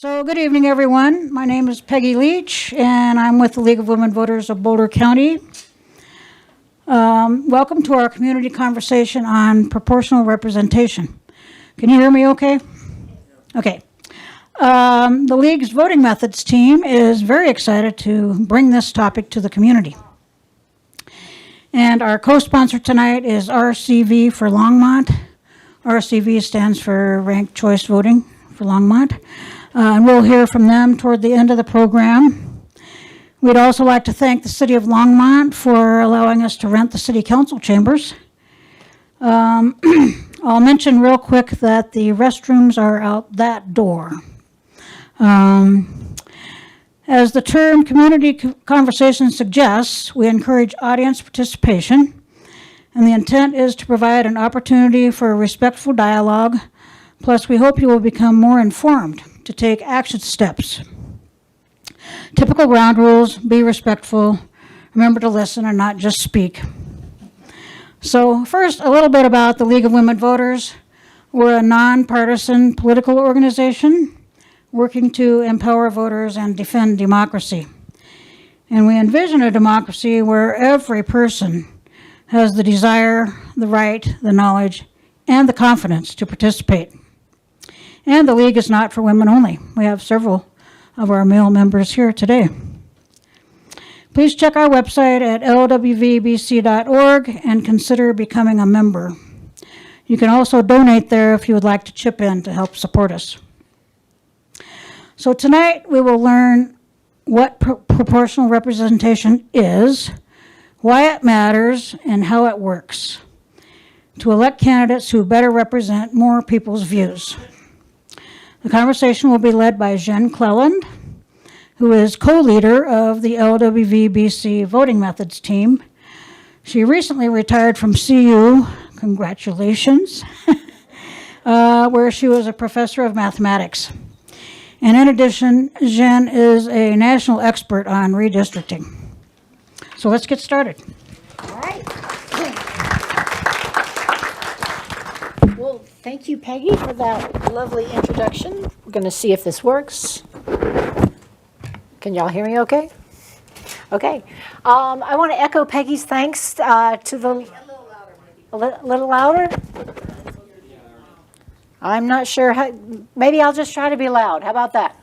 So good evening, everyone. My name is Peggy Leach, and I'm with the League of Women Voters of Boulder County. Welcome to our community conversation on proportional representation. Can you hear me okay? Okay. The League's Voting Methods Team is very excited to bring this topic to the community. And our co-sponsor tonight is RCV for Longmont. RCV stands for Ranked Choice Voting for Longmont. And we'll hear from them toward the end of the program. We'd also like to thank the City of Longmont for allowing us to rent the City Council chambers. I'll mention real quick that the restrooms are out that door. As the term community conversation suggests, we encourage audience participation, and the intent is to provide an opportunity for a respectful dialogue. Plus, we hope you will become more informed to take action steps. Typical ground rules: be respectful, remember to listen and not just speak. So first, a little bit about the League of Women Voters. We're a nonpartisan political organization working to empower voters and defend democracy. And we envision a democracy where every person has the desire, the right, the knowledge, and the confidence to participate. And the League is not for women only. We have several of our male members here today. Please check our website at LWVBC.org and consider becoming a member. You can also donate there if you would like to chip in to help support us. So tonight we will learn what proportional representation is, why it matters, and how it works to elect candidates who better represent more people's views. The conversation will be led by Jeanne Clelland, who is co-leader of the LWVBC Voting Methods Team. She recently retired from CU, congratulations, where she was a professor of mathematics. And in addition, Jeanne is a national expert on redistricting. So let's get started. All right. Well, thank you, Peggy, for that lovely introduction. We're going to see if this works. Can y'all hear me okay? Okay. I want to echo Peggy's thanks to the... A little louder? I'm not sure how... Maybe I'll just try to be loud. How about that?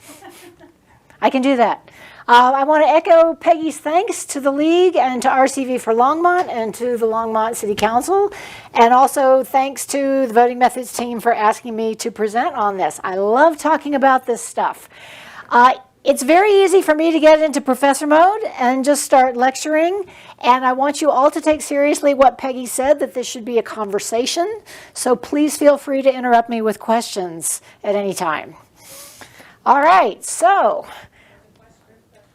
I can do that. I want to echo Peggy's thanks to the League and to RCV for Longmont and to the Longmont City Council, and also thanks to the Voting Methods Team for asking me to present on this. I love talking about this stuff. It's very easy for me to get into professor mode and just start lecturing, and I want you all to take seriously what Peggy said, that this should be a conversation, so please feel free to interrupt me with questions at any time. All right, so...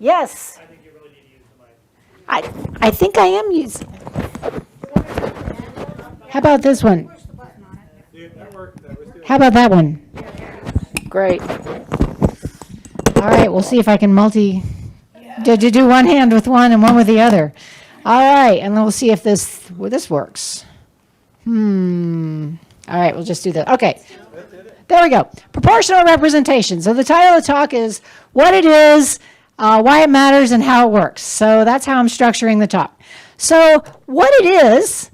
Yes. I think you really need to use the mic. I think I am using it. How about this one? How about that one? Great. All right, we'll see if I can do one hand with one and one with the other. All right, and then we'll see if this works. All right, we'll just do that. Okay. There we go. Proportional representation. So the title of the talk is what it is, why it matters, and how it works. So that's how I'm structuring the talk. So what it is,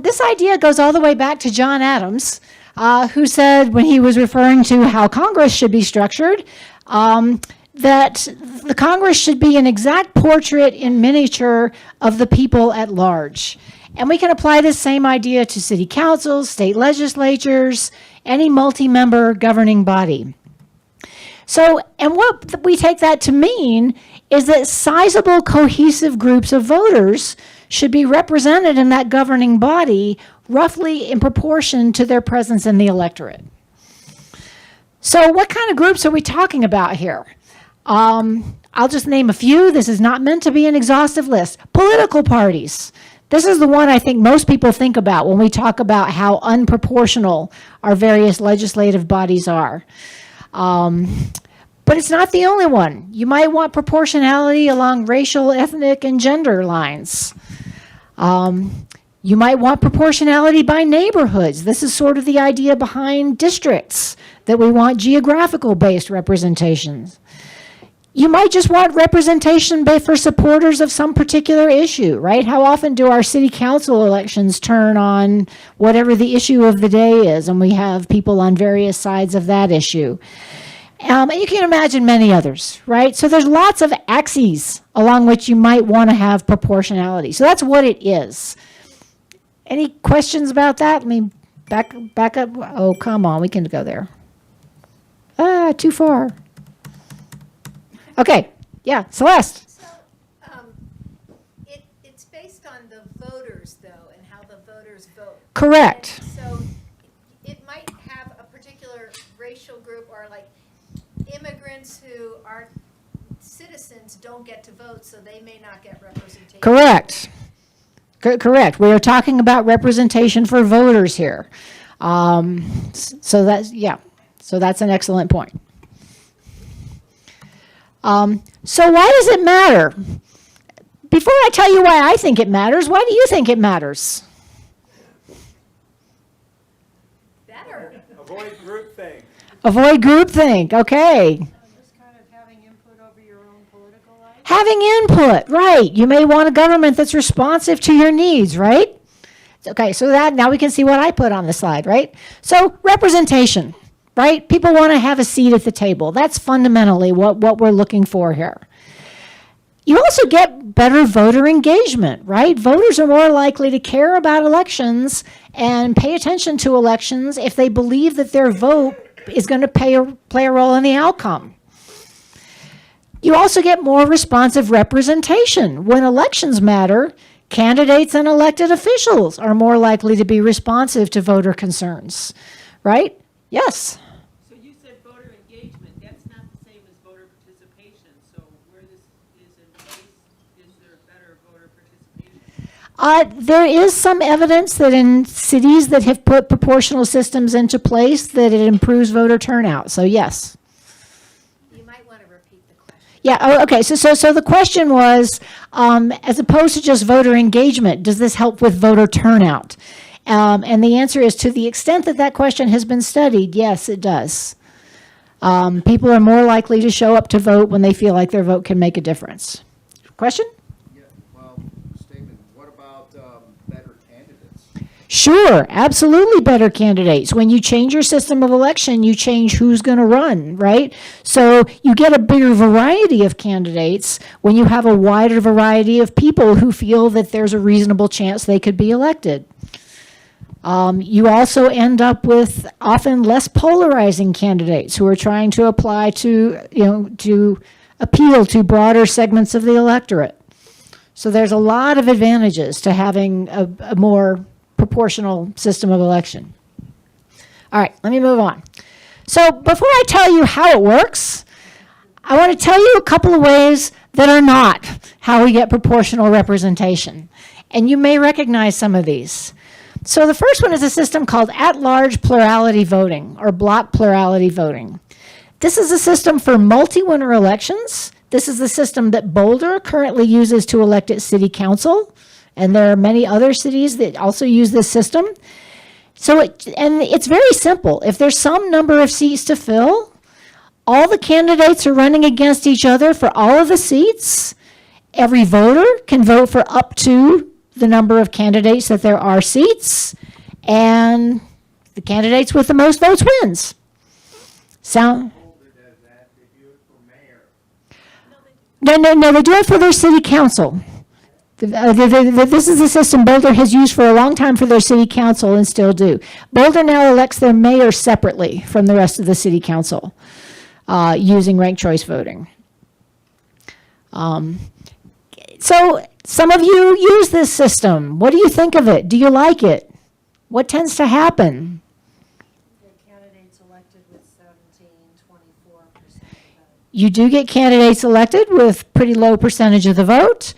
this idea goes all the way back to John Adams, who said when he was referring to how Congress should be structured, that the Congress should be an exact portrait in miniature of the people at large. And we can apply this same idea to city councils, state legislatures, any multi-member governing body. So, and what we take that to mean is that sizable, cohesive groups of voters should be represented in that governing body roughly in proportion to their presence in the electorate. So what kind of groups are we talking about here? I'll just name a few. This is not meant to be an exhaustive list. Political parties. This is the one I think most people think about when we talk about how unproportional our various legislative bodies are. But it's not the only one. You might want proportionality along racial, ethnic, and gender lines. You might want proportionality by neighborhoods. This is sort of the idea behind districts, that we want geographical-based representations. You might just want representation for supporters of some particular issue, right? How often do our city council elections turn on whatever the issue of the day is, and we have people on various sides of that issue? And you can imagine many others, right? So there's lots of axes along which you might want to have proportionality. So that's what it is. Any questions about that? Let me back up. Oh, come on, we can go there. Too far. Okay, yeah, Celeste. So, it's based on the voters, though, and how the voters vote. Correct. And so it might have a particular racial group, or like immigrants who are citizens don't get to vote, so they may not get representation. Correct. Correct. We are talking about representation for voters here. So that's an excellent point. So why does it matter? Before I tell you why I think it matters, why do you think it matters? Better. Avoid groupthink. Avoid groupthink, okay. Just kind of having input over your own political life? Having input, right. You may want a government that's responsive to your needs, right? Okay, so now we can see what I put on the slide, right? So representation, right? People want to have a seat at the table. That's fundamentally what we're looking for here. You also get better voter engagement, right? Voters are more likely to care about elections and pay attention to elections if they believe that their vote is going to play a role in the outcome. You also get more responsive representation. When elections matter, candidates and elected officials are more likely to be responsive to voter concerns, right? Yes? So you said voter engagement, that's not the same as voter participation. So where this is in place, is there better voter participation? There is some evidence that in cities that have put proportional systems into place that it improves voter turnout. So yes. You might want to repeat the question. Yeah, okay, so the question was, as opposed to just voter engagement, does this help with voter turnout? And the answer is, to the extent that that question has been studied, yes, it does. People are more likely to show up to vote when they feel like their vote can make a difference. Question? Yeah, well, statement, what about better candidates? Sure, absolutely better candidates. When you change your system of election, you change who's going to run, right? So you get a bigger variety of candidates when you have a wider variety of people who feel that there's a reasonable chance they could be elected. You also end up with often less polarizing candidates who are trying to apply to, to appeal to broader segments of the electorate. So there's a lot of advantages to having a more proportional system of election. All right, let me move on. So before I tell you how it works, I want to tell you a couple of ways that are not how we get proportional representation. And you may recognize some of these. So the first one is a system called at-large plurality voting, or block plurality voting. This is a system for multi-winner elections. This is the system that Boulder currently uses to elect its city council, and there are many other cities that also use this system. So it's very simple. If there's some number of seats to fill, all the candidates are running against each other for all of the seats. Every voter can vote for up to the number of candidates that there are seats, and the candidates with the most votes wins. Sound? No, they do it for their city council. This is the system Boulder has used for a long time for their city council and still do. Boulder now elects their mayor separately from the rest of the city council using ranked choice voting. So some of you use this system. What do you think of it? Do you like it? What tends to happen? Get candidates elected with 24% of the vote. You do get candidates elected with pretty low percentage of the vote.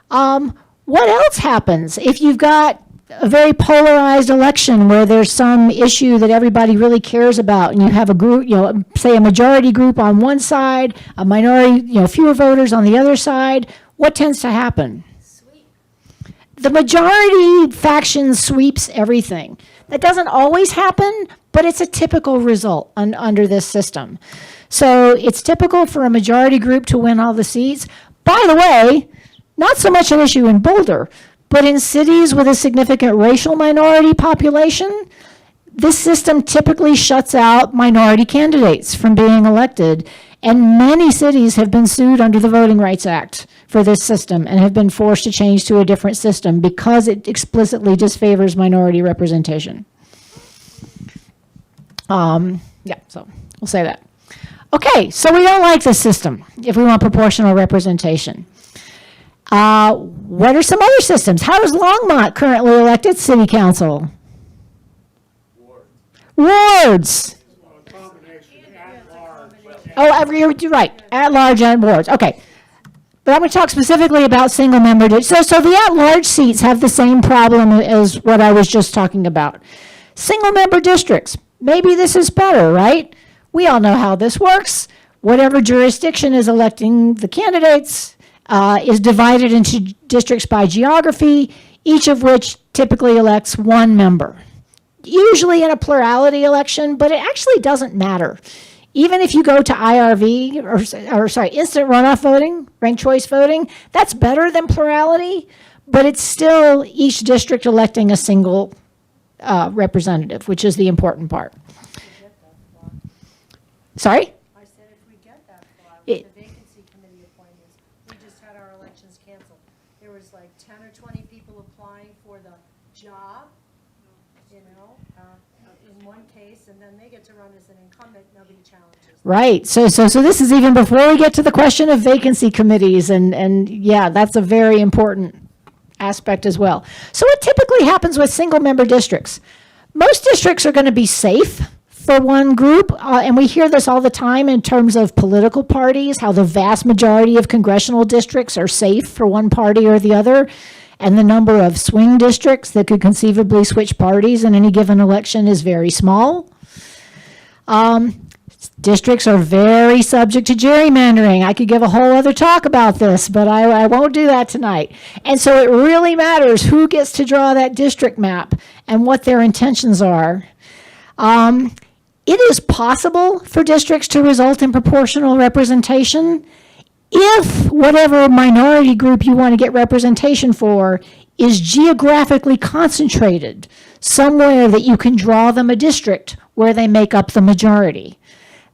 What else happens if you've got a very polarized election where there's some issue that everybody really cares about, and you have a group, say a majority group on one side, a minority, fewer voters on the other side? What tends to happen? Sweet. the majority faction sweeps everything. That doesn't always happen, but it's a typical result under this system. So it's typical for a majority group to win all the seats. By the way, not so much an issue in Boulder, but in cities with a significant racial minority population, this system typically shuts out minority candidates from being elected. And many cities have been sued under the Voting Rights Act for this system and have been forced to change to a different system because it explicitly disfavors minority representation. Yeah, so we'll say that. Okay, so we don't like this system if we want proportional representation. What are some other systems? How does Longmont currently elect its city council? Wards. Oh, you're right, at-large and wards, okay. But I'm going to talk specifically about single-member districts. So the at-large seats have the same problem as what I was just talking about. Single-member districts, maybe this is better, right? We all know how this works. Whatever jurisdiction is electing the candidates is divided into districts by geography, each of which typically elects one member. Usually in a plurality election, but it actually doesn't matter. Even if you go to IRV, or instant runoff voting, ranked choice voting, that's better than plurality, but it's still each district electing a single representative, which is the important part. Sorry? I said if we get that far with the vacancy committee appointments, we just had our elections canceled. There was like 10 or 20 people applying for the job, you know, in one case, and then they get to run as an incumbent, nobody challenges them. Right. So this is even before we get to the question of vacancy committees, and yeah, that's a very important aspect as well. So what typically happens with single-member districts? Most districts are going to be safe for one group, and we hear this all the time in terms of political parties, how the vast majority of congressional districts are safe for one party or the other, and the number of swing districts that could conceivably switch parties in any given election is very small. Districts are very subject to gerrymandering. I could give a whole other talk about this, but I won't do that tonight. And so it really matters who gets to draw that district map and what their intentions are. It is possible for districts to result in proportional representation if whatever minority group you want to get representation for is geographically concentrated somewhere that you can draw them a district where they make up the majority.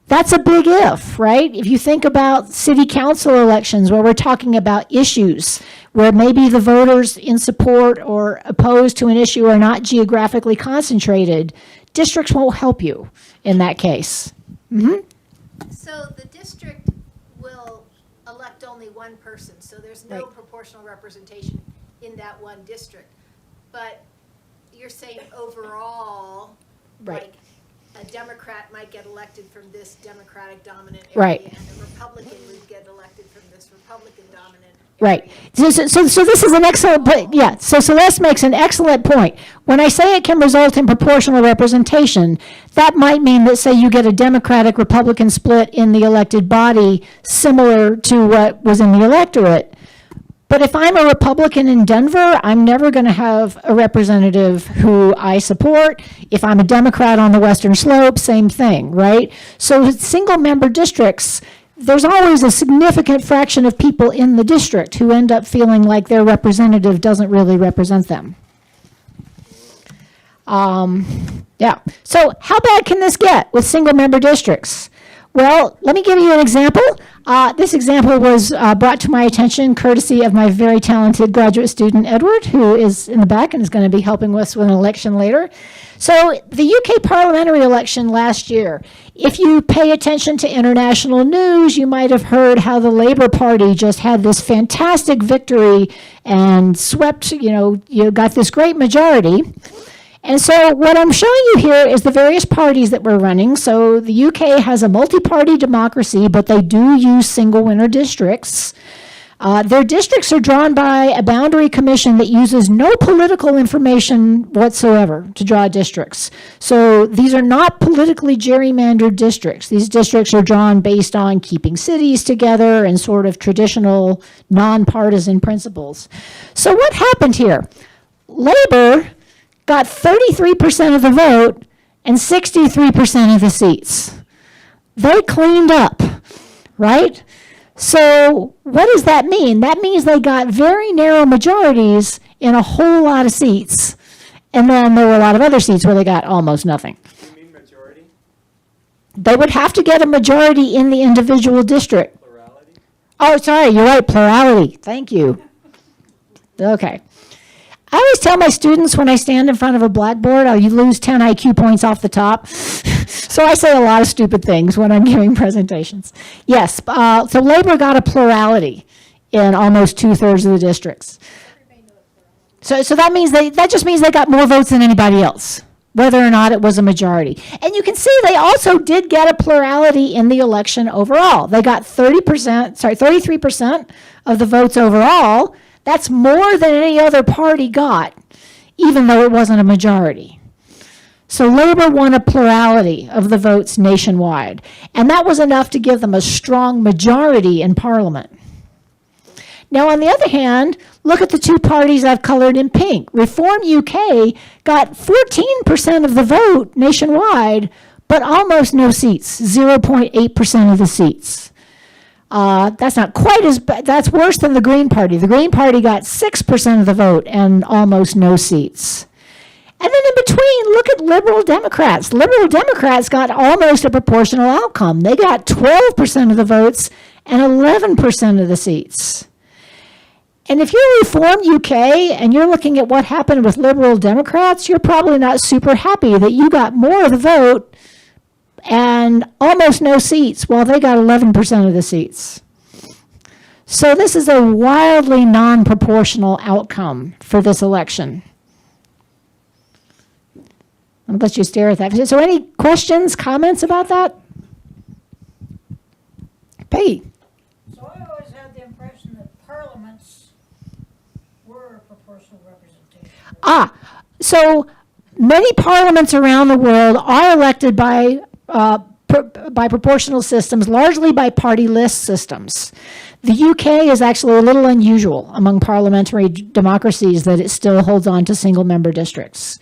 That's a big if, right? If you think about city council elections where we're talking about issues where maybe the voters in support or opposed to an issue are not geographically concentrated, districts won't help you in that case. Mm-hmm. So the district will elect only one person, so there's no Right. proportional representation in that one district. But you're saying overall, Right. like, a Democrat might get elected from this Democratic dominant area, Right. and a Republican would get elected from this Republican dominant area. Right. So this is an excellent, yeah, so Celeste makes an excellent point. When I say it can result in proportional representation, that might mean that, say, you get a Democratic-Republican split in the elected body similar to what was in the electorate. But if I'm a Republican in Denver, I'm never going to have a representative who I support. If I'm a Democrat on the Western Slope, same thing, right? So single-member districts, there's always a significant fraction of people in the district who end up feeling like their representative doesn't really represent them. Yeah. So how bad can this get with single-member districts? Well, let me give you an example. This example was brought to my attention courtesy of my very talented graduate student, Edward, who is in the back and is going to be helping us with an election later. So the UK parliamentary election last year, if you pay attention to international news, you might have heard how the Labour Party just had this fantastic victory and swept, you got this great majority. And so what I'm showing you here is the various parties that we're running. So the UK has a multi-party democracy, but they do use single winner districts. Their districts are drawn by a boundary commission that uses no political information whatsoever to draw districts. So these are not politically gerrymandered districts. These districts are drawn based on keeping cities together and sort of traditional nonpartisan principles. So what happened here? Labor got 33% of the vote and 63% of the seats. They cleaned up, right? So what does that mean? That means they got very narrow majorities in a whole lot of seats. And then there were a lot of other seats where they got almost nothing. You mean majority? They would have to get a majority in the individual district. Plurality? Oh, sorry, you're right, plurality. Thank you. Okay. I always tell my students when I stand in front of a blackboard, you lose 10 IQ points off the top. So I say a lot of stupid things when I'm giving presentations. Yes, so Labor got a plurality in almost 2/3 of the districts. So that means that just means they got more votes than anybody else, whether or not it was a majority. And you can see they also did get a plurality in the election overall. They got 33% of the votes overall. That's more than any other party got, even though it wasn't a majority. So Labor won a plurality of the votes nationwide, and that was enough to give them a strong majority in Parliament. Now, on the other hand, look at the two parties I've colored in pink. Reform UK got 14% of the vote nationwide, but almost no seats, 0.8% of the seats. That's not quite as bad. That's worse than the Green Party. The Green Party got 6% of the vote and almost no seats. And then in between, look at Liberal Democrats. Liberal Democrats got almost a proportional outcome. They got 12% of the votes and 11% of the seats. And if you're Reform UK and you're looking at what happened with Liberal Democrats, you're probably not super happy that you got more of the vote and almost no seats, while they got 11% of the seats. So this is a wildly non-proportional outcome for this election. I'll let you stare at that. So any questions, comments about that? Peggy? So I always had the impression that parliaments were proportional representation. So many parliaments around the world are elected by proportional systems, largely by party list systems. The UK is actually a little unusual among parliamentary democracies that it still holds on to single-member districts.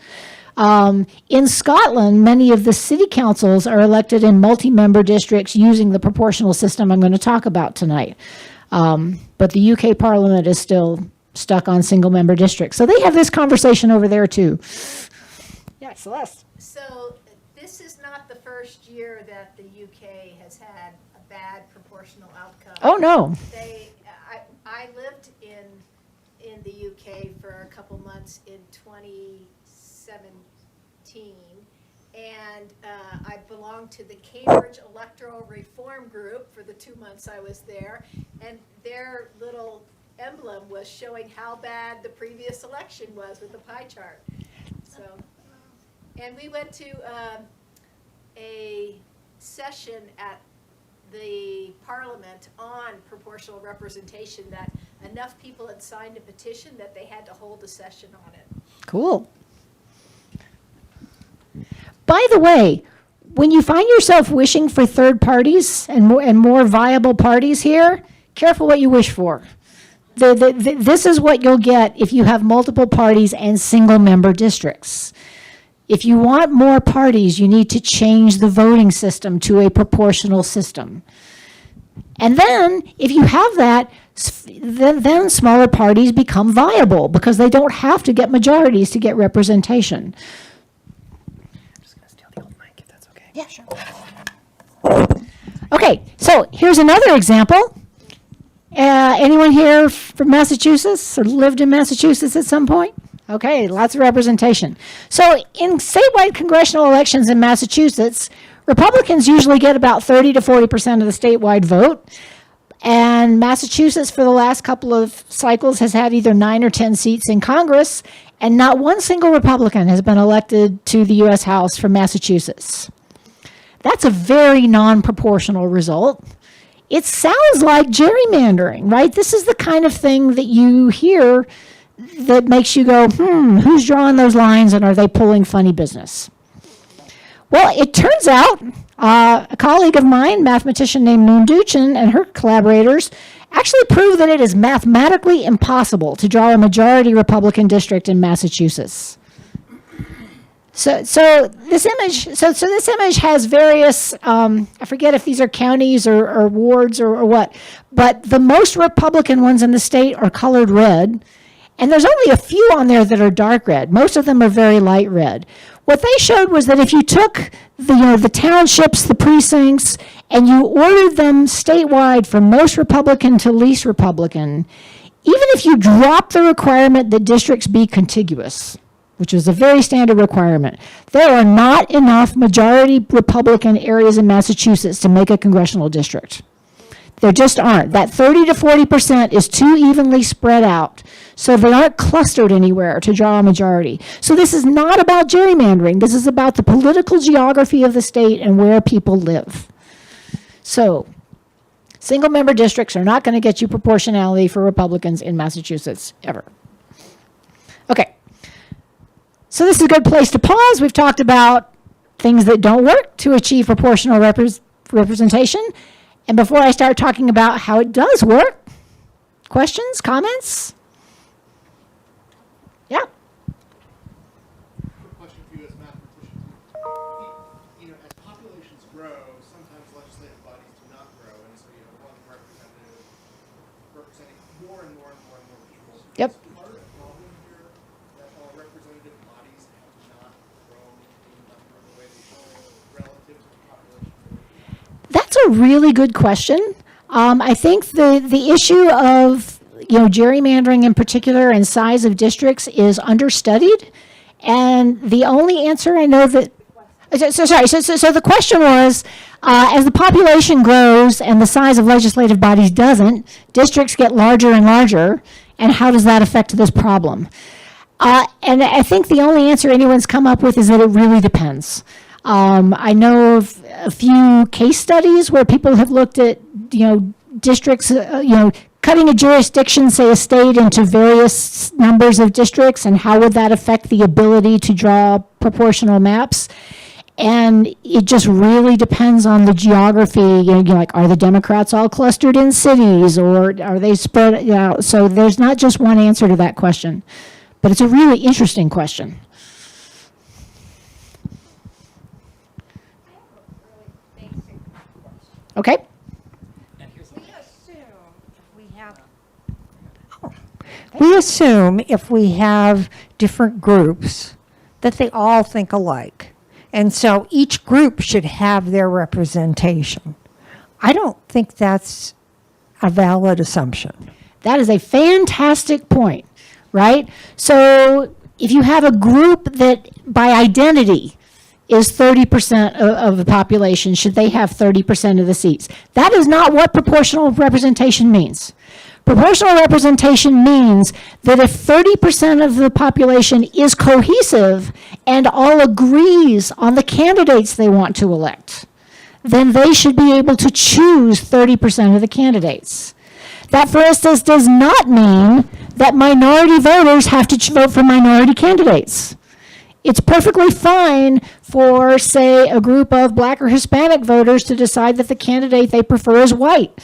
In Scotland, many of the city councils are elected in multi-member districts using the proportional system I'm going to talk about tonight. But the UK Parliament is still stuck on single-member districts. So they have this conversation over there too. Yeah, Celeste. So this is not the first year that the UK has had a bad proportional outcome. Oh, no. I lived in the UK for a couple months in 2017, and I belonged to the Cambridge Electoral Reform Group for the 2 months I was there, and their little emblem was showing how bad the previous election was with the pie chart. So, and we went to a session at the Parliament on proportional representation that enough people had signed a petition that they had to hold a session on it. Cool. By the way, when you find yourself wishing for third parties and more viable parties here, careful what you wish for. This is what you'll get if you have multiple parties and single-member districts. If you want more parties, you need to change the voting system to a proportional system. And then, if you have that, then smaller parties become viable because they don't have to get majorities to get representation. I'm just going to steal the old mic if that's okay. Yeah, sure. Okay, so here's another example. Anyone here from Massachusetts or lived in Massachusetts at some point? Okay, lots of representation. So in statewide congressional elections in Massachusetts, Republicans usually get about 30 to 40% of the statewide vote. And Massachusetts, for the last couple of cycles, has had either 9 or 10 seats in Congress, and not one single Republican has been elected to the U.S. House from Massachusetts. That's a very non-proportional result. it sounds like gerrymandering, right? This is the kind of thing that you hear that makes you go, who's drawing those lines and are they pulling funny business? Well, it turns out a colleague of mine, mathematician named Noon Duchin, and her collaborators actually proved that it is mathematically impossible to draw a majority Republican district in Massachusetts. So this image has various, I forget if these are counties or wards or what, but the most Republican ones in the state are colored red, and there's only a few on there that are dark red. Most of them are very light red. What they showed was that if you took the townships, the precincts, and you ordered them statewide from most Republican to least Republican, even if you drop the requirement that districts be contiguous, which is a very standard requirement, there are not enough majority Republican areas in Massachusetts to make a congressional district. There just aren't. That 30 to 40% is too evenly spread out, so they aren't clustered anywhere to draw a majority. So this is not about gerrymandering. This is about the political geography of the state and where people live. So single-member districts are not going to get you proportionality for Republicans in Massachusetts, ever. Okay. So this is a good place to pause. We've talked about things that don't work to achieve proportional representation. And before I start talking about how it does work, questions, comments? Yeah. Quick question for you as mathematicians. As populations grow, sometimes legislative bodies do not grow, and so you have one representative representing more and more and more and more people. Yep. Is part of the problem here that our representative bodies have not grown in number the way they should relative to the population? That's a really good question. I think the issue of gerrymandering in particular and size of districts is understudied, and the only answer I know that so the question was, as the population grows and the size of legislative bodies doesn't, districts get larger and larger, and how does that affect this problem? And I think the only answer anyone's come up with is that it really depends. I know of a few case studies where people have looked at, districts, cutting a jurisdiction, say a state, into various numbers of districts, and how would that affect the ability to draw proportional maps. And it just really depends on the geography. Like, are the Democrats all clustered in cities, or are they spread out? So there's not just one answer to that question, but it's a really interesting question. Okay. We assume if we have different groups that they all think alike. And so each group should have their representation. I don't think that's a valid assumption. That is a fantastic point, right? So if you have a group that by identity is 30% of the population, should they have 30% of the seats? That is not what proportional representation means. Proportional representation means that if 30% of the population is cohesive and all agrees on the candidates they want to elect, then they should be able to choose 30% of the candidates. That, for instance, does not mean that minority voters have to vote for minority candidates. It's perfectly fine for, say, a group of Black or Hispanic voters to decide that the candidate they prefer is white.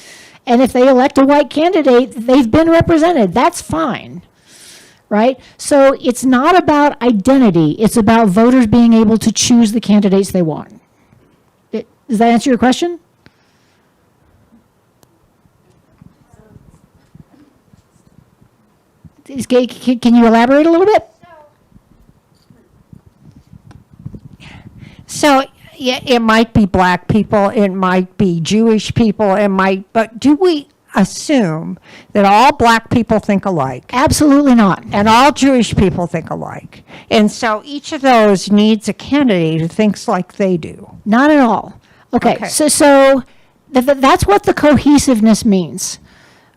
And if they elect a white candidate, they've been represented. That's fine, right? So it's not about identity. It's about voters being able to choose the candidates they want. Does that answer your question? Can you elaborate a little bit? So yeah, it might be Black people, it might be Jewish people, but do we assume that all Black people think alike? Absolutely not. And all Jewish people think alike. And so each of those needs a candidate who thinks like they do. Not at all. Okay. So that's what the cohesiveness means,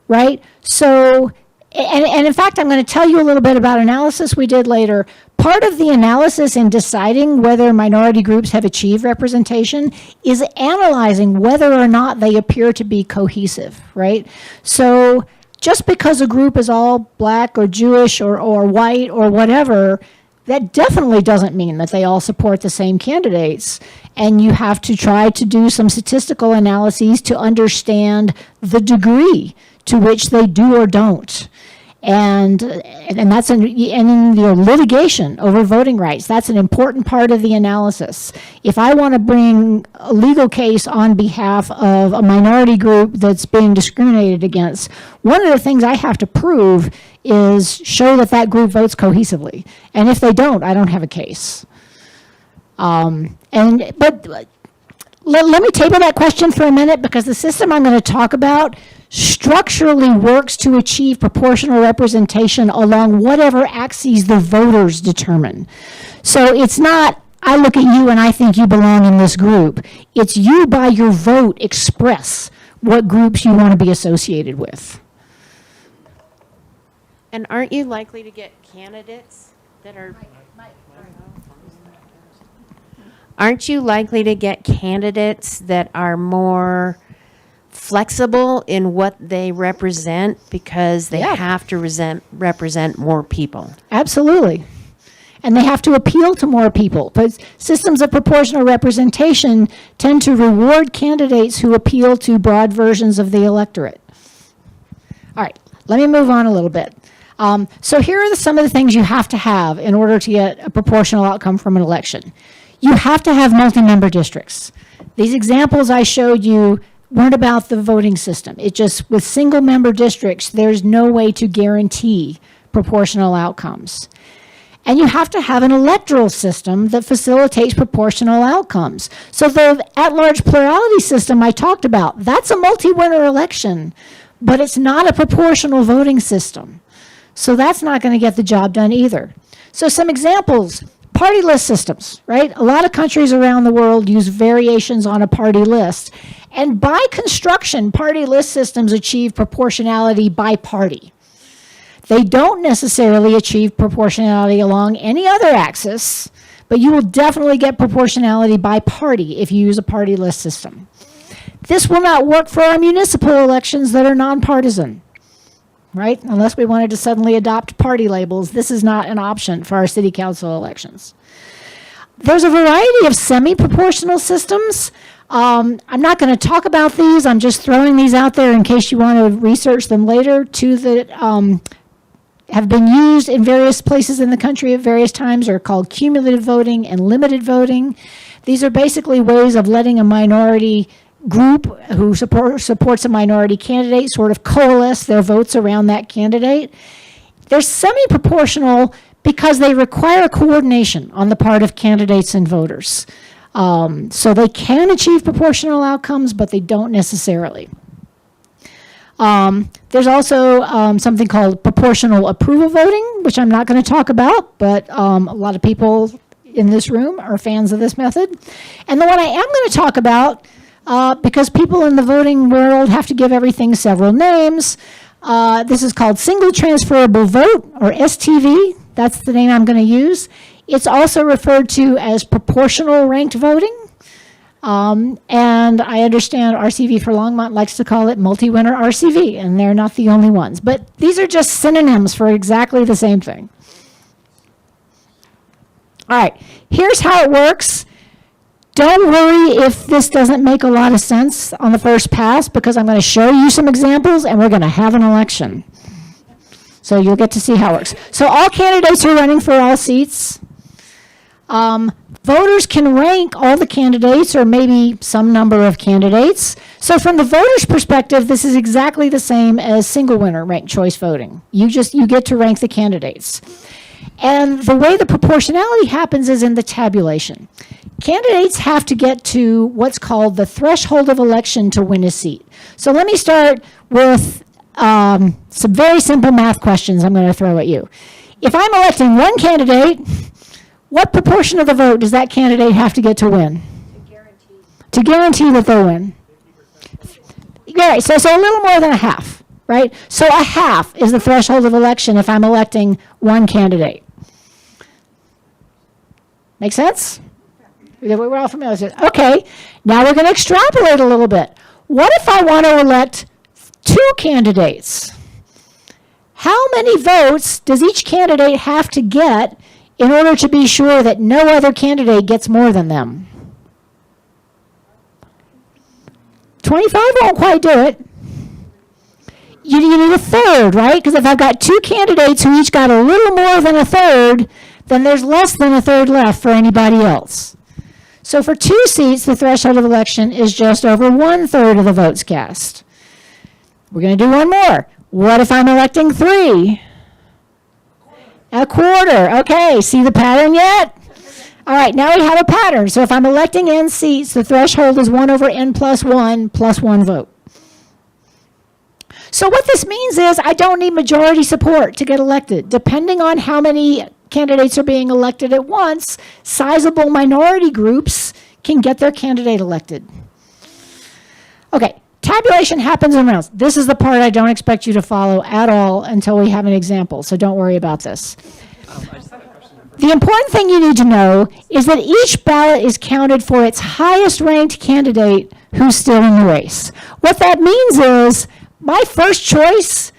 right? So, and in fact, I'm going to tell you a little bit about analysis we did later, part of the analysis in deciding whether minority groups have achieved representation is analyzing whether or not they appear to be cohesive, right? So just because a group is all black or Jewish or white or whatever, that definitely doesn't mean that they all support the same candidates. And you have to try to do some statistical analyses to understand the degree to which they do or don't. And that's in your litigation over voting rights. That's an important part of the analysis. If I want to bring a legal case on behalf of a minority group that's being discriminated against, one of the things I have to prove is show that that group votes cohesively. And if they don't, I don't have a case. Let me table that question for a minute, because the system I'm going to talk about structurally works to achieve proportional representation along whatever axes the voters determine. So it's not, I look at you and I think you belong in this group. It's you by your vote express what groups you want to be associated with. And aren't you likely to get candidates that are... Aren't you likely to get candidates that are more flexible in what they represent because they have to represent more people? Absolutely. And they have to appeal to more people. But systems of proportional representation tend to reward candidates who appeal to broad versions of the electorate. All right, let me move on a little bit. So here are some of the things you have to have in order to get a proportional outcome from an election. You have to have multi-member districts. These examples I showed you weren't about the voting system. It just, with single-member districts, there's no way to guarantee proportional outcomes. And you have to have an electoral system that facilitates proportional outcomes. So the at-large plurality system I talked about, that's a multi-winner election, but it's not a proportional voting system. So that's not going to get the job done either. So some examples. Party list systems, right? A lot of countries around the world use variations on a party list. And by construction, party list systems achieve proportionality by party. They don't necessarily achieve proportionality along any other axis, but you will definitely get proportionality by party if you use a party list system. This will not work for our municipal elections that are nonpartisan, right? Unless we wanted to suddenly adopt party labels, this is not an option for our city council elections. There's a variety of semi-proportional systems. I'm not going to talk about these. I'm just throwing these out there in case you want to research them later. Two that have been used in various places in the country at various times are called cumulative voting and limited voting. These are basically ways of letting a minority group who supports a minority candidate sort of coalesce their votes around that candidate. They're semi-proportional because they require coordination on the part of candidates and voters. So they can achieve proportional outcomes, but they don't necessarily. There's also something called proportional approval voting, which I'm not going to talk about, but a lot of people in this room are fans of this method. And the one I am going to talk about, because people in the voting world have to give everything several names. This is called single transferable vote, or STV. That's the name I'm going to use. It's also referred to as proportional ranked voting. And I understand RCV for Longmont likes to call it multi-winner RCV, and they're not the only ones. But these are just synonyms for exactly the same thing. All right, here's how it works. Don't worry if this doesn't make a lot of sense on the first pass, because I'm going to show you some examples and we're going to have an election. So you'll get to see how it works. So all candidates are running for all seats. Voters can rank all the candidates or maybe some number of candidates. So from the voters' perspective, this is exactly the same as single winner ranked choice voting. You get to rank the candidates. And the way the proportionality happens is in the tabulation. Candidates have to get to what's called the threshold of election to win a seat. So let me start with some very simple math questions I'm going to throw at you. If I'm electing one candidate, what proportion of the vote does that candidate have to get to win? To guarantee that they'll win. Right, so a little more than a half, right? So a half is the threshold of election if I'm electing one candidate. Make sense? We're all familiar with it. Okay, now we're going to extrapolate a little bit. What if I want to elect 2 candidates? How many votes does each candidate have to get in order to be sure that no other candidate gets more than them? 25 won't quite do it. You need a third, right? Because if I've got 2 candidates who each got a little more than a third, then there's less than a third left for anybody else. So for 2 seats, the threshold of election is just over 1/3 of the votes cast. We're going to do one more. What if I'm electing 3? A quarter. Okay, see the pattern yet? All right, now we have a pattern. So if I'm electing n seats, the threshold is 1/n plus 1 vote. So what this means is I don't need majority support to get elected. Depending on how many candidates are being elected at once, sizable minority groups can get their candidate elected. Okay, tabulation happens in rounds. This is the part I don't expect you to follow at all until we have an example, so don't worry about this. The important thing you need to know is that each ballot is counted for its highest ranked candidate who's still in the race. What that means is my first choice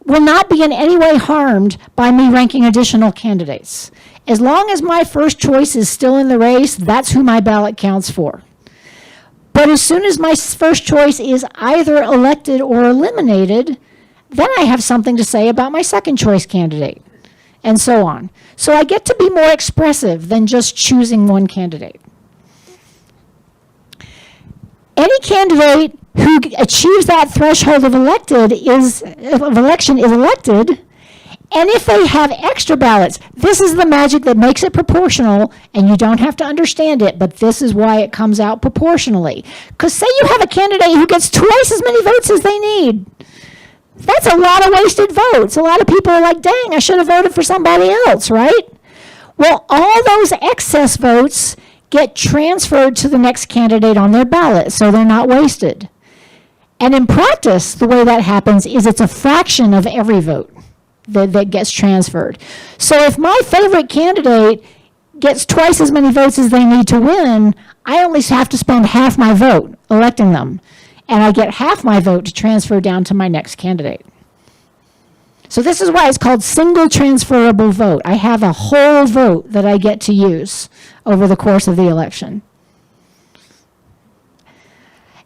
will not be in any way harmed by me ranking additional candidates. As long as my first choice is still in the race, that's who my ballot counts for. But as soon as my first choice is either elected or eliminated, then I have something to say about my second choice candidate, and so on. So I get to be more expressive than just choosing one candidate. Any candidate who achieves that threshold of election is elected, and if they have extra ballots, this is the magic that makes it proportional, and you don't have to understand it, but this is why it comes out proportionally. Because say you have a candidate who gets twice as many votes as they need. That's a lot of wasted votes. A lot of people are like, dang, I should have voted for somebody else, right? Well, all those excess votes get transferred to the next candidate on their ballot, so they're not wasted. And in practice, the way that happens is it's a fraction of every vote that gets transferred. So if my favorite candidate gets twice as many votes as they need to win, I only have to spend half my vote electing them. And I get half my vote to transfer down to my next candidate. So this is why it's called single transferable vote. I have a whole vote that I get to use over the course of the election.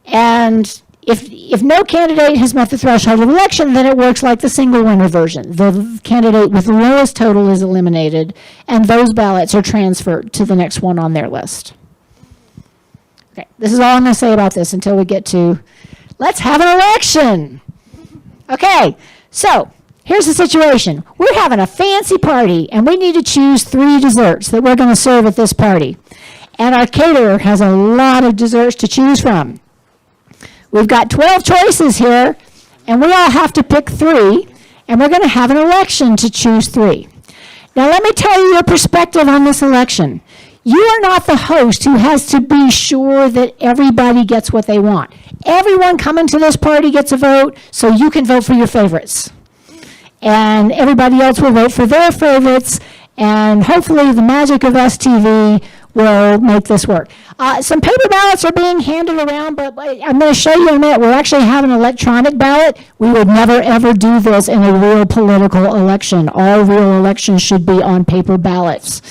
And if no candidate has met the threshold of election, then it works like the single winner version. The candidate with the lowest total is eliminated, and those ballots are transferred to the next one on their list. Okay, this is all I'm going to say about this until we get to, let's have an election. Okay, so here's the situation. We're having a fancy party, and we need to choose 3 desserts that we're going to serve at this party. And our caterer has a lot of desserts to choose from. We've got 12 choices here, and we all have to pick 3, and we're going to have an election to choose 3. Now, let me tell you your perspective on this election. You are not the host who has to be sure that everybody gets what they want. Everyone coming to this party gets a vote, so you can vote for your favorites. And everybody else will vote for their favorites, and hopefully the magic of STV will make this work. Some paper ballots are being handed around, but I'm going to show you in a minute. We're actually having an electronic ballot. We would never, ever do this in a real political election. All real elections should be on paper ballots.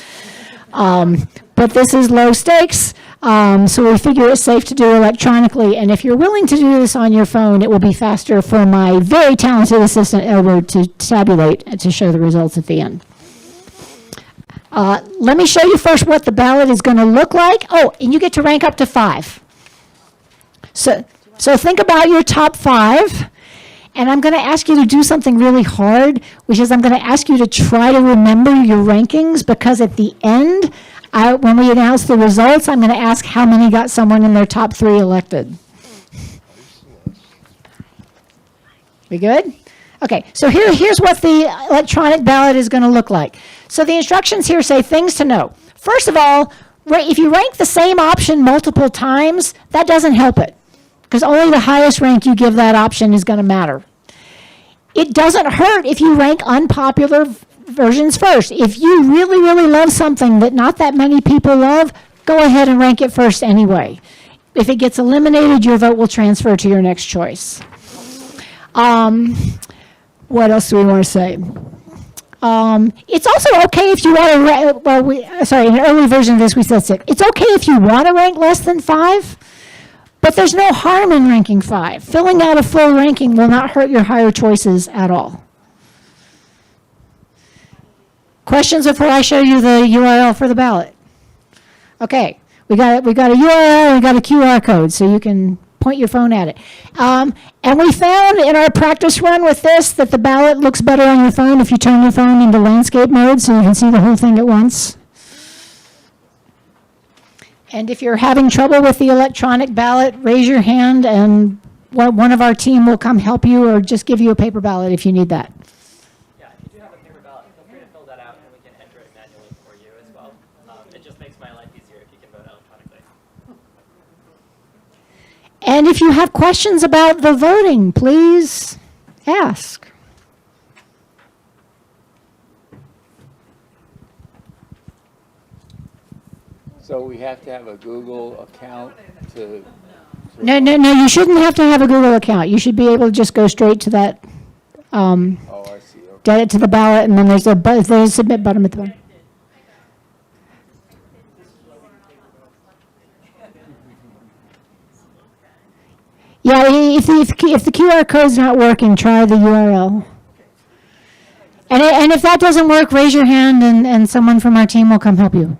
But this is low stakes, so we figure it's safe to do electronically. And if you're willing to do this on your phone, it will be faster for my very talented assistant, Edward, to tabulate and to show the results at the end. Let me show you first what the ballot is going to look like. Oh, and you get to rank up to 5. So think about your top 5. And I'm going to ask you to do something really hard, which is I'm going to ask you to try to remember your rankings, because at the end, when we announce the results, I'm going to ask how many got someone in their top 3 elected. We good? Okay, so here's what the electronic ballot is going to look like. So the instructions here say things to know. First of all, if you rank the same option multiple times, that doesn't help it, because only the highest rank you give that option is going to matter. It doesn't hurt if you rank unpopular versions first. If you really, really love something that not that many people love, go ahead and rank it first anyway. If it gets eliminated, your vote will transfer to your next choice. What else do we want to say? It's also okay if you want to, in an early version of this we said 6. It's okay if you want to rank less than 5, but there's no harm in ranking 5. Filling out a full ranking will not hurt your higher choices at all. Questions before I show you the URL for the ballot? Okay, we got a URL and we got a QR code, so you can point your phone at it. And we found in our practice run with this that the ballot looks better on your phone if you turn your phone into landscape mode so you can see the whole thing at once. And if you're having trouble with the electronic ballot, raise your hand and one of our team will come help you or just give you a paper ballot if you need that. Yeah, if you do have a paper ballot, feel free to fill that out and we can enter it manually for you as well. It just makes my life easier if you can vote electronically. And if you have questions about the voting, please ask. So we have to have a Google account to. No, you shouldn't have to have a Google account. You should be able to just go straight to that, Oh, I see. Okay. to the ballot, and then there's a submit button at the bottom. Yeah, if the QR code's not working, try the URL. And if that doesn't work, raise your hand and someone from our team will come help you.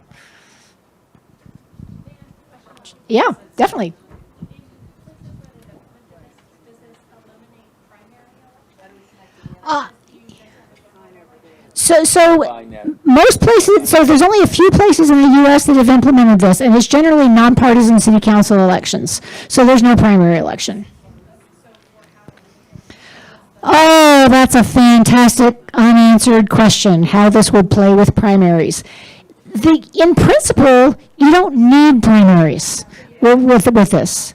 Yeah, definitely. So most places, so there's only a few places in the U.S. that have implemented this, and it's generally nonpartisan city council elections. So there's no primary election. Oh, that's a fantastic unanswered question, how this would play with primaries. In principle, you don't need primaries with this.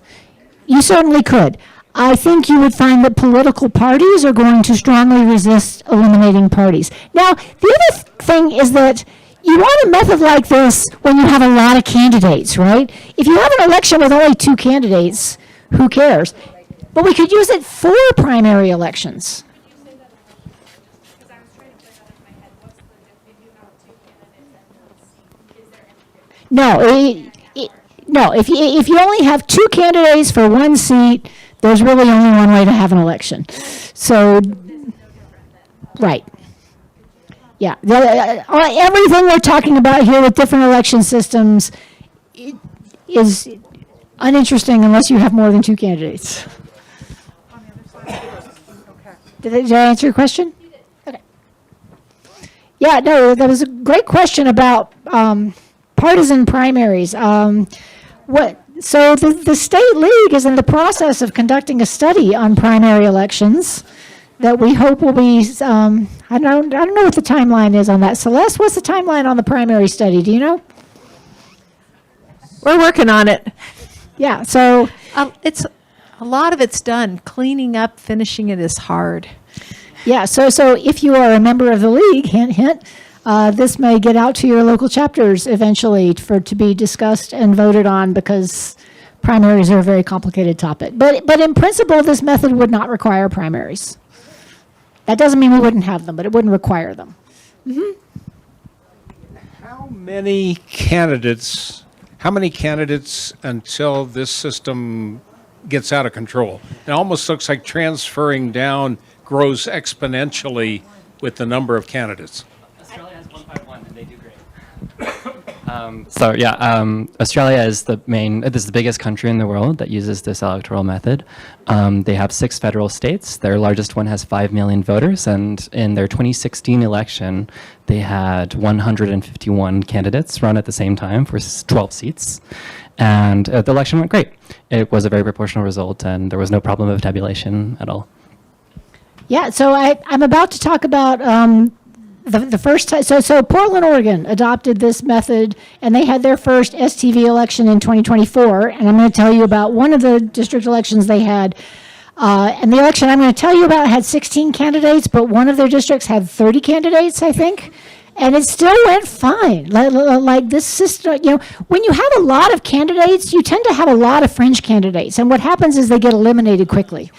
You certainly could. I think you would find that political parties are going to strongly resist eliminating parties. Now, the other thing is that you want a method like this when you have a lot of candidates, right? If you have an election with only 2 candidates, who cares? But we could use it for primary elections. No, no. If you only have 2 candidates for 1 seat, there's really only one way to have an election. So, right. Yeah. Everything we're talking about here with different election systems is uninteresting unless you have more than 2 candidates. Did I answer your question? Okay. Yeah, no, that was a great question about partisan primaries. So the state league is in the process of conducting a study on primary elections that we hope will be, I don't know what the timeline is on that. Celeste, what's the timeline on the primary study? Do you know? We're working on it. Yeah, so. It's a lot of it's done. Cleaning up, finishing it is hard. Yeah, so if you are a member of the league, hint, hint, this may get out to your local chapters eventually to be discussed and voted on because primaries are a very complicated topic. But in principle, this method would not require primaries. That doesn't mean we wouldn't have them, but it wouldn't require them. Mm-hmm. How many candidates until this system gets out of control? It almost looks like transferring down grows exponentially with the number of candidates. Australia has 151 and they do great. Australia is this is the biggest country in the world that uses this electoral method. They have 6 federal states. Their largest one has 5 million voters, and in their 2016 election, they had 151 candidates run at the same time for 12 seats. And the election went great. It was a very proportional result, and there was no problem of tabulation at all. Yeah, so I'm about to talk about the first time. So Portland, Oregon adopted this method, and they had their first STV election in 2024. And I'm going to tell you about one of the district elections they had. And the election I'm going to tell you about had 16 candidates, but one of their districts had 30 candidates, I think. And it still went fine. Like this system, when you have a lot of candidates, you tend to have a lot of fringe candidates. And what happens is they get eliminated quickly.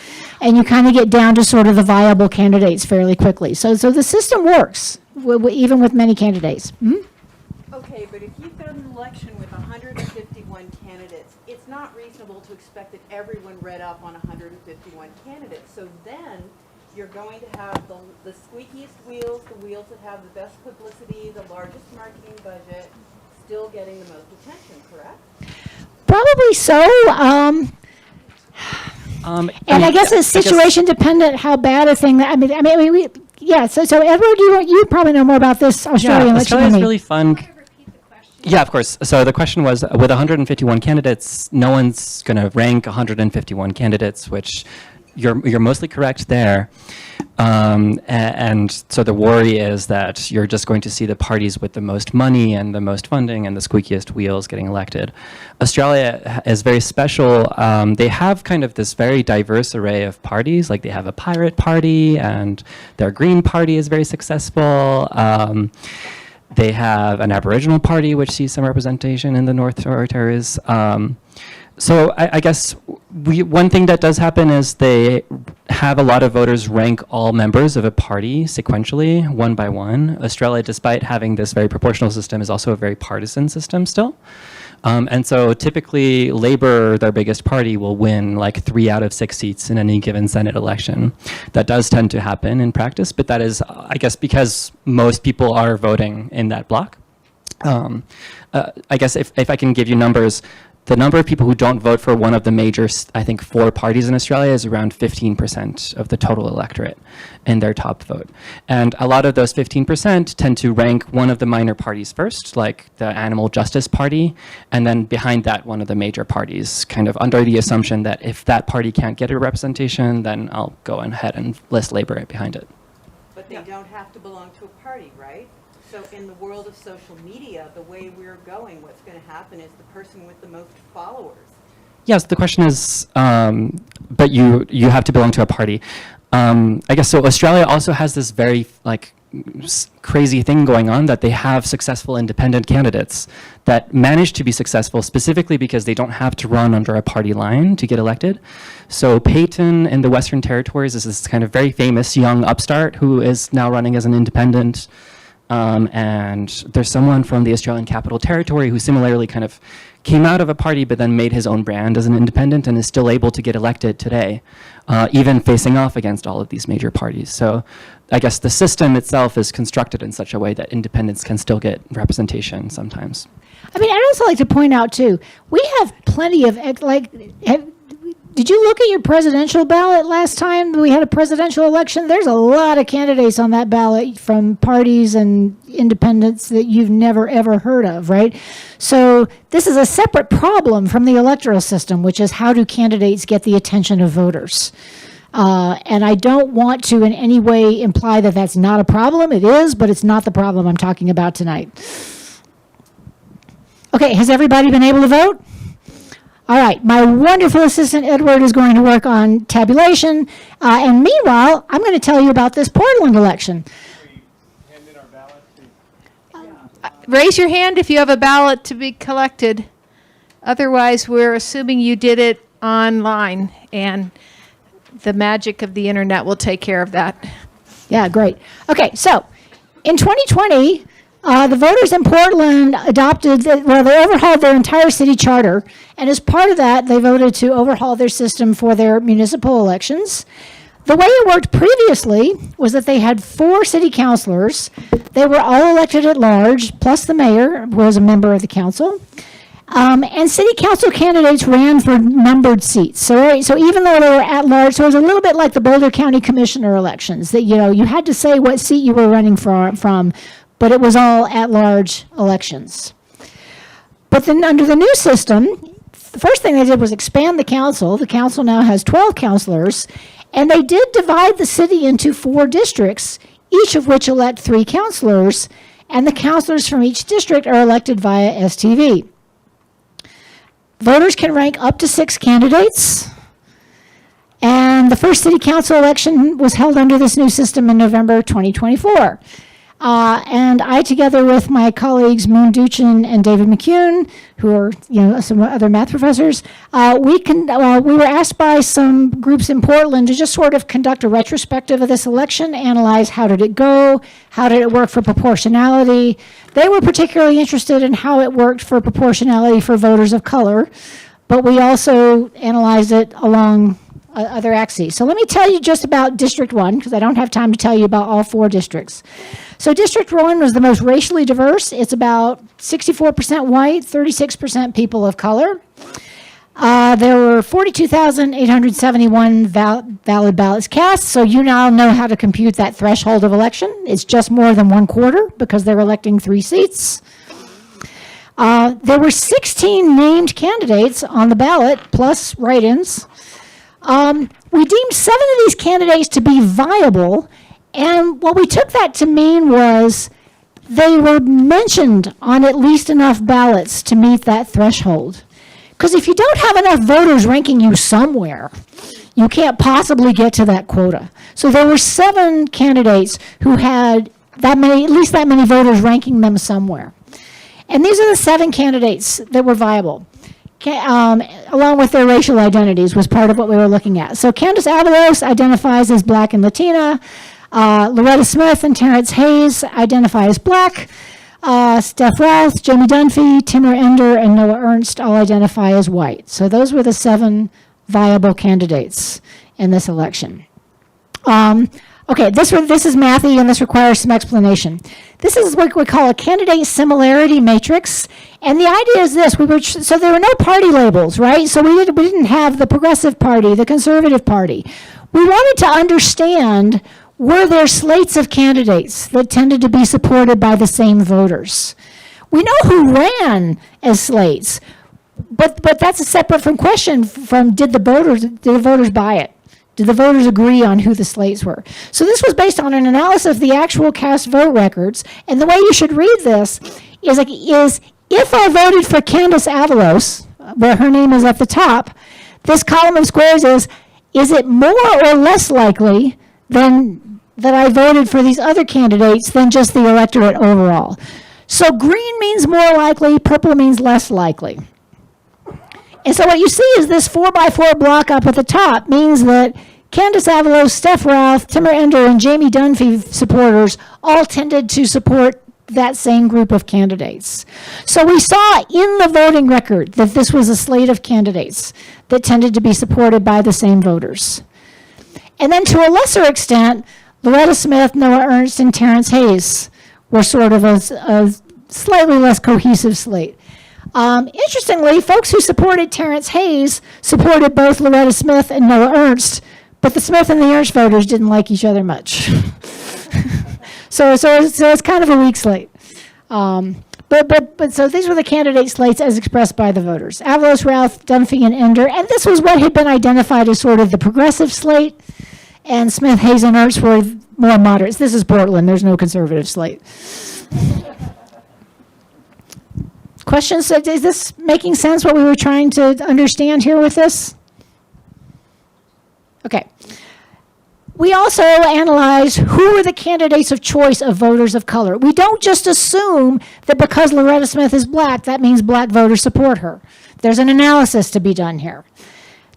And you kind of get down to sort of the viable candidates fairly quickly. So the system works, even with many candidates. Okay, but if you've got an election with 151 candidates, it's not reasonable to expect that everyone read up on 151 candidates. So then you're going to have the squeakiest wheels, the wheels that have the best publicity, the largest marketing budget, still getting the most attention, correct? Probably so. And I guess it's situation dependent how bad a thing. So Edward, you probably know more about this Australian election Australia than is me. really fun. Yeah, of course. So the question was, with 151 candidates, no one's going to rank 151 candidates, which you're mostly correct there. And so the worry is that you're just going to see the parties with the most money and the most funding and the squeakiest wheels getting elected. Australia is very special. They have kind of this very diverse array of parties. Like they have a pirate party, and their Green Party is very successful. They have an Aboriginal party, which sees some representation in the North Territories. So I guess one thing that does happen is they have a lot of voters rank all members of a party sequentially, one by one. Australia, despite having this very proportional system, is also a very partisan system still. And so typically Labor, their biggest party, will win like 3 out of 6 seats in any given Senate election. That does tend to happen in practice, but that is, I guess, because most people are voting in that block. I guess if I can give you numbers, the number of people who don't vote for one of the major, I think, 4 parties in Australia is around 15% of the total electorate in their top vote. And a lot of those 15% tend to rank one of the minor parties first, like the Animal Justice Party, and then behind that, one of the major parties, kind of under the assumption that if that party can't get a representation, then I'll go ahead and list Labor right behind it. But they don't have to belong to a party, right? So in the world of social media, the way we're going, what's going to happen is the person with the most followers. Yes, the question is, but you have to belong to a party. I guess so. Australia also has this very crazy thing going on that they have successful independent candidates that manage to be successful specifically because they don't have to run under a party line to get elected. So Peyton in the Western Territories is this kind of very famous young upstart who is now running as an independent. And there's someone from the Australian Capital Territory who similarly kind of came out of a party but then made his own brand as an independent and is still able to get elected today, even facing off against all of these major parties. So I guess the system itself is constructed in such a way that independents can still get representation sometimes. I'd also like to point out, too, we have plenty of, did you look at your presidential ballot last time we had a presidential election? There's a lot of candidates on that ballot from parties and independents that you've never, ever heard of, right? So this is a separate problem from the electoral system, which is how do candidates get the attention of voters? And I don't want to in any way imply that that's not a problem. It is, but it's not the problem I'm talking about tonight. Okay, has everybody been able to vote? All right, my wonderful assistant Edward is going to work on tabulation. And meanwhile, I'm going to tell you about this Portland election. Raise your hand if you have a ballot to be collected. Otherwise, we're assuming you did it online, and the magic of the internet will take care of that. Yeah, great. Okay, so in 2020, the voters in Portland they overhauled their entire city charter, and as part of that, they voted to overhaul their system for their municipal elections. The way it worked previously was that they had 4 city councilors. They were all elected at large, plus the mayor was a member of the council. And city council candidates ran for numbered seats. So even though they were at large, so it was a little bit like the Boulder County Commissioner elections, that you had to say what seat you were running from, but it was all at-large elections. But then under the new system, the first thing they did was expand the council. The council now has 12 councilors, and they did divide the city into 4 districts, each of which elect 3 councilors, and the councilors from each district are elected via STV. Voters can rank up to 6 candidates, And the first city council election was held under this new system in November 2024. And I, together with my colleagues Moon Duchin and David McCune, who are some other math professors, we were asked by some groups in Portland to just sort of conduct a retrospective of this election, analyze how did it go, how did it work for proportionality. They were particularly interested in how it worked for proportionality for voters of color, but we also analyzed it along other axes. So let me tell you just about District 1, because I don't have time to tell you about all 4 districts. So District 1 was the most racially diverse. It's about 64% white, 36% people of color. There were 42,871 valid ballots cast, so you now know how to compute that threshold of election. It's just more than 1/4 because they're electing 3 seats. There were 16 named candidates on the ballot, plus write-ins. We deemed 7 of these candidates to be viable, and what we took that to mean was they were mentioned on at least enough ballots to meet that threshold. Because if you don't have enough voters ranking you somewhere, you can't possibly get to that quota. So there were 7 candidates who had at least that many voters ranking them somewhere. And these are the 7 candidates that were viable. Along with their racial identities was part of what we were looking at. So Candace Avalos identifies as Black and Latina. Loretta Smith and Terrence Hayes identify as Black. Steph Routh, Jamie Dunphy, Timur Ender, and Noah Ernst all identify as white. So those were the 7 viable candidates in this election. Okay, this is mathy, and this requires some explanation. This is what we call a candidate similarity matrix, and the idea is this: so there were no party labels, right? So we didn't have the Progressive Party, the Conservative Party. We wanted to understand, were there slates of candidates that tended to be supported by the same voters? We know who ran as slates, but that's a separate from question from did the voters buy it? Did the voters agree on who the slates were? So this was based on an analysis of the actual cast vote records, and the way you should read this is if I voted for Candace Avalos, where her name is at the top, this column of squares is it more or less likely than that I voted for these other candidates than just the electorate overall? So green means more likely, purple means less likely. And so what you see is this 4x4 block up at the top means that Candace Avalos, Steph Routh, Timur Ender, and Jamie Dunphy supporters all tended to support that same group of candidates. So we saw in the voting record that this was a slate of candidates that tended to be supported by the same voters. And then to a lesser extent, Loretta Smith, Noah Ernst, and Terrence Hayes were sort of a slightly less cohesive slate. Interestingly, folks who supported Terrence Hayes supported both Loretta Smith and Noah Ernst, but the Smith and the Ernst voters didn't like each other much. so it's kind of a weak slate. But so these were the candidate slates as expressed by the voters: Avalos, Routh, Dunphy, and Ender. And this was what had been identified as sort of the progressive slate. And Smith, Hayes, and Ernst were more moderates. This is Portland. There's no conservative slate. Questions? Is this making sense, what we were trying to understand here with this? Okay. We also analyze who are the candidates of choice of voters of color. We don't just assume that because Loretta Smith is Black, that means Black voters support her. There's an analysis to be done here.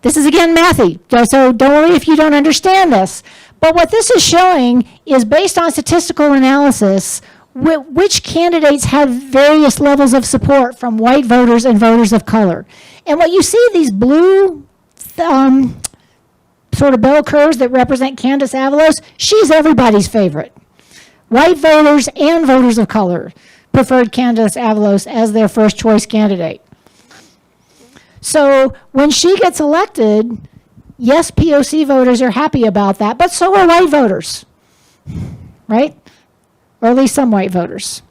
This is, again, mathy, so don't worry if you don't understand this. But what this is showing is, based on statistical analysis, which candidates have various levels of support from white voters and voters of color. And what you see, these blue sort of bell curves that represent Candace Avalos, she's everybody's favorite. White voters and voters of color preferred Candace Avalos as their first choice candidate. So when she gets elected, yes, POC voters are happy about that, but so are white voters, right? Or at least some white voters.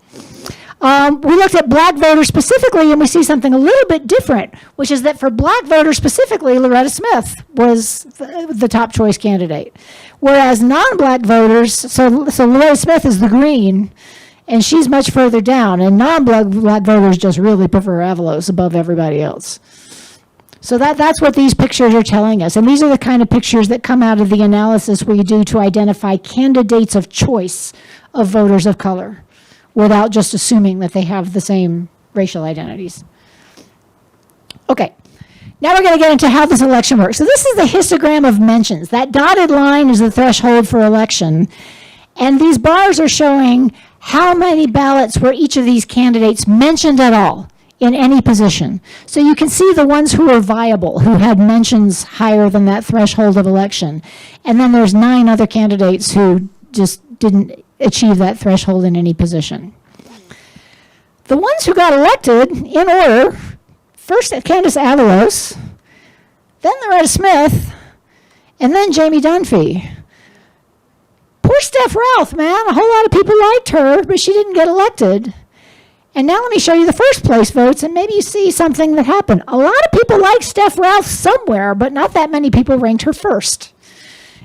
We looked at Black voters specifically, and we see something a little bit different, which is that for Black voters specifically, Loretta Smith was the top choice candidate. Whereas non-Black voters, so Loretta Smith is the green, and she's much further down, and non-Black voters just really prefer Avalos above everybody else. So that's what these pictures are telling us. And these are the kind of pictures that come out of the analysis we do to identify candidates of choice of voters of color without just assuming that they have the same racial identities. Okay. Now we're going to get into how this election works. So this is the histogram of mentions. That dotted line is the threshold for election. And these bars are showing how many ballots were each of these candidates mentioned at all in any position. So you can see the ones who were viable, who had mentions higher than that threshold of election. And then there's 9 other candidates who just didn't achieve that threshold in any position. The ones who got elected in order, first Candace Avalos, then Loretta Smith, and then Jamie Dunphy. Poor Steph Routh, man. A whole lot of people liked her, but she didn't get elected. And now let me show you the first place votes, and maybe you see something that happened. A lot of people like Steph Routh somewhere, but not that many people ranked her first.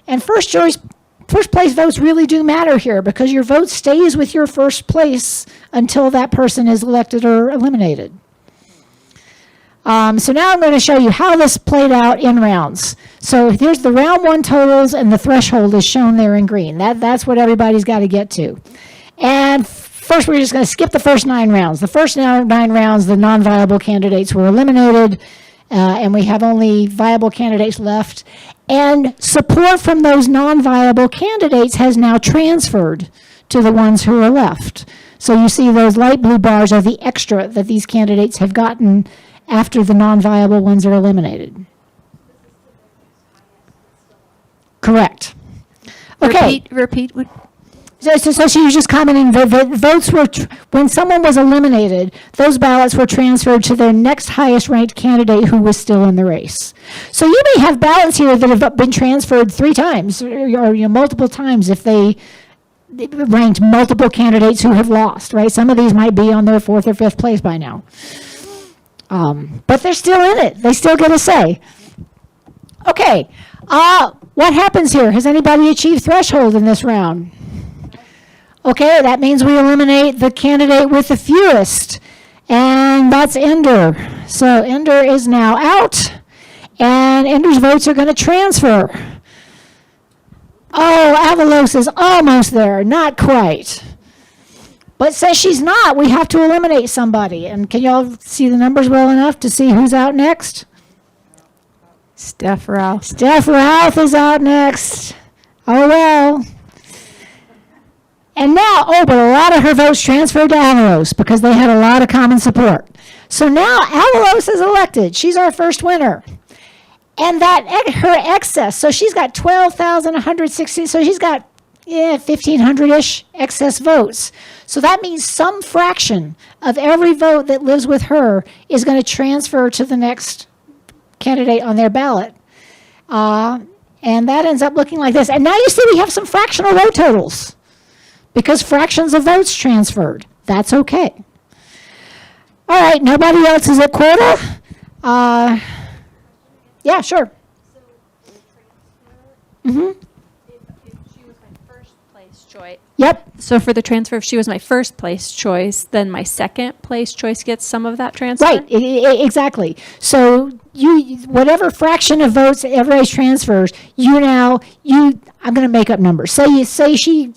And first place votes really do matter here because your vote stays with your first place until that person is elected or eliminated. So now I'm going to show you how this played out in rounds. So here's the round 1 totals, and the threshold is shown there in green. That's what everybody's got to get to. And first, we're just going to skip the first 9 rounds. The first 9 rounds, the non-viable candidates were eliminated, and we have only viable candidates left. And support from those non-viable candidates has now transferred to the ones who are left. So you see those light blue bars are the extra that these candidates have gotten after the non-viable ones are eliminated. Correct. Okay. Repeat. So she was just commenting that the votes were, when someone was eliminated, those ballots were transferred to their next highest ranked candidate who was still in the race. So you may have ballots here that have been transferred 3 times or multiple times if they ranked multiple candidates who have lost, right? Some of these might be on their 4th or 5th place by now. But they're still in it. They still get a say. Okay. What happens here? Has anybody achieved threshold in this round? Okay, that means we eliminate the candidate with the fewest, and that's Ender. So Ender is now out, and Ender's votes are going to transfer. Oh, Avalos is almost there, not quite. But since she's not, we have to eliminate somebody. And can y'all see the numbers well enough to see who's out next? Steph Routh. Steph Routh is out next. Oh, well. And now, but a lot of her votes transferred to Avalos because they had a lot of common support. So now Avalos is elected. She's our first winner. And that her excess, so she's got 12,160, so she's got 1,500-ish excess votes. So that means some fraction of every vote that lives with her is going to transfer to the next candidate on their ballot. And that ends up looking like this. And now you see we have some fractional vote totals because fractions of votes transferred. That's okay. All right, nobody else is at quota? Yeah, sure. Mm-hmm. Yep. So for the transfer, if she was my first place choice, then my second place choice gets some of that transfer? Right, exactly. So you, whatever fraction of votes everybody transfers, I'm going to make up numbers. Say she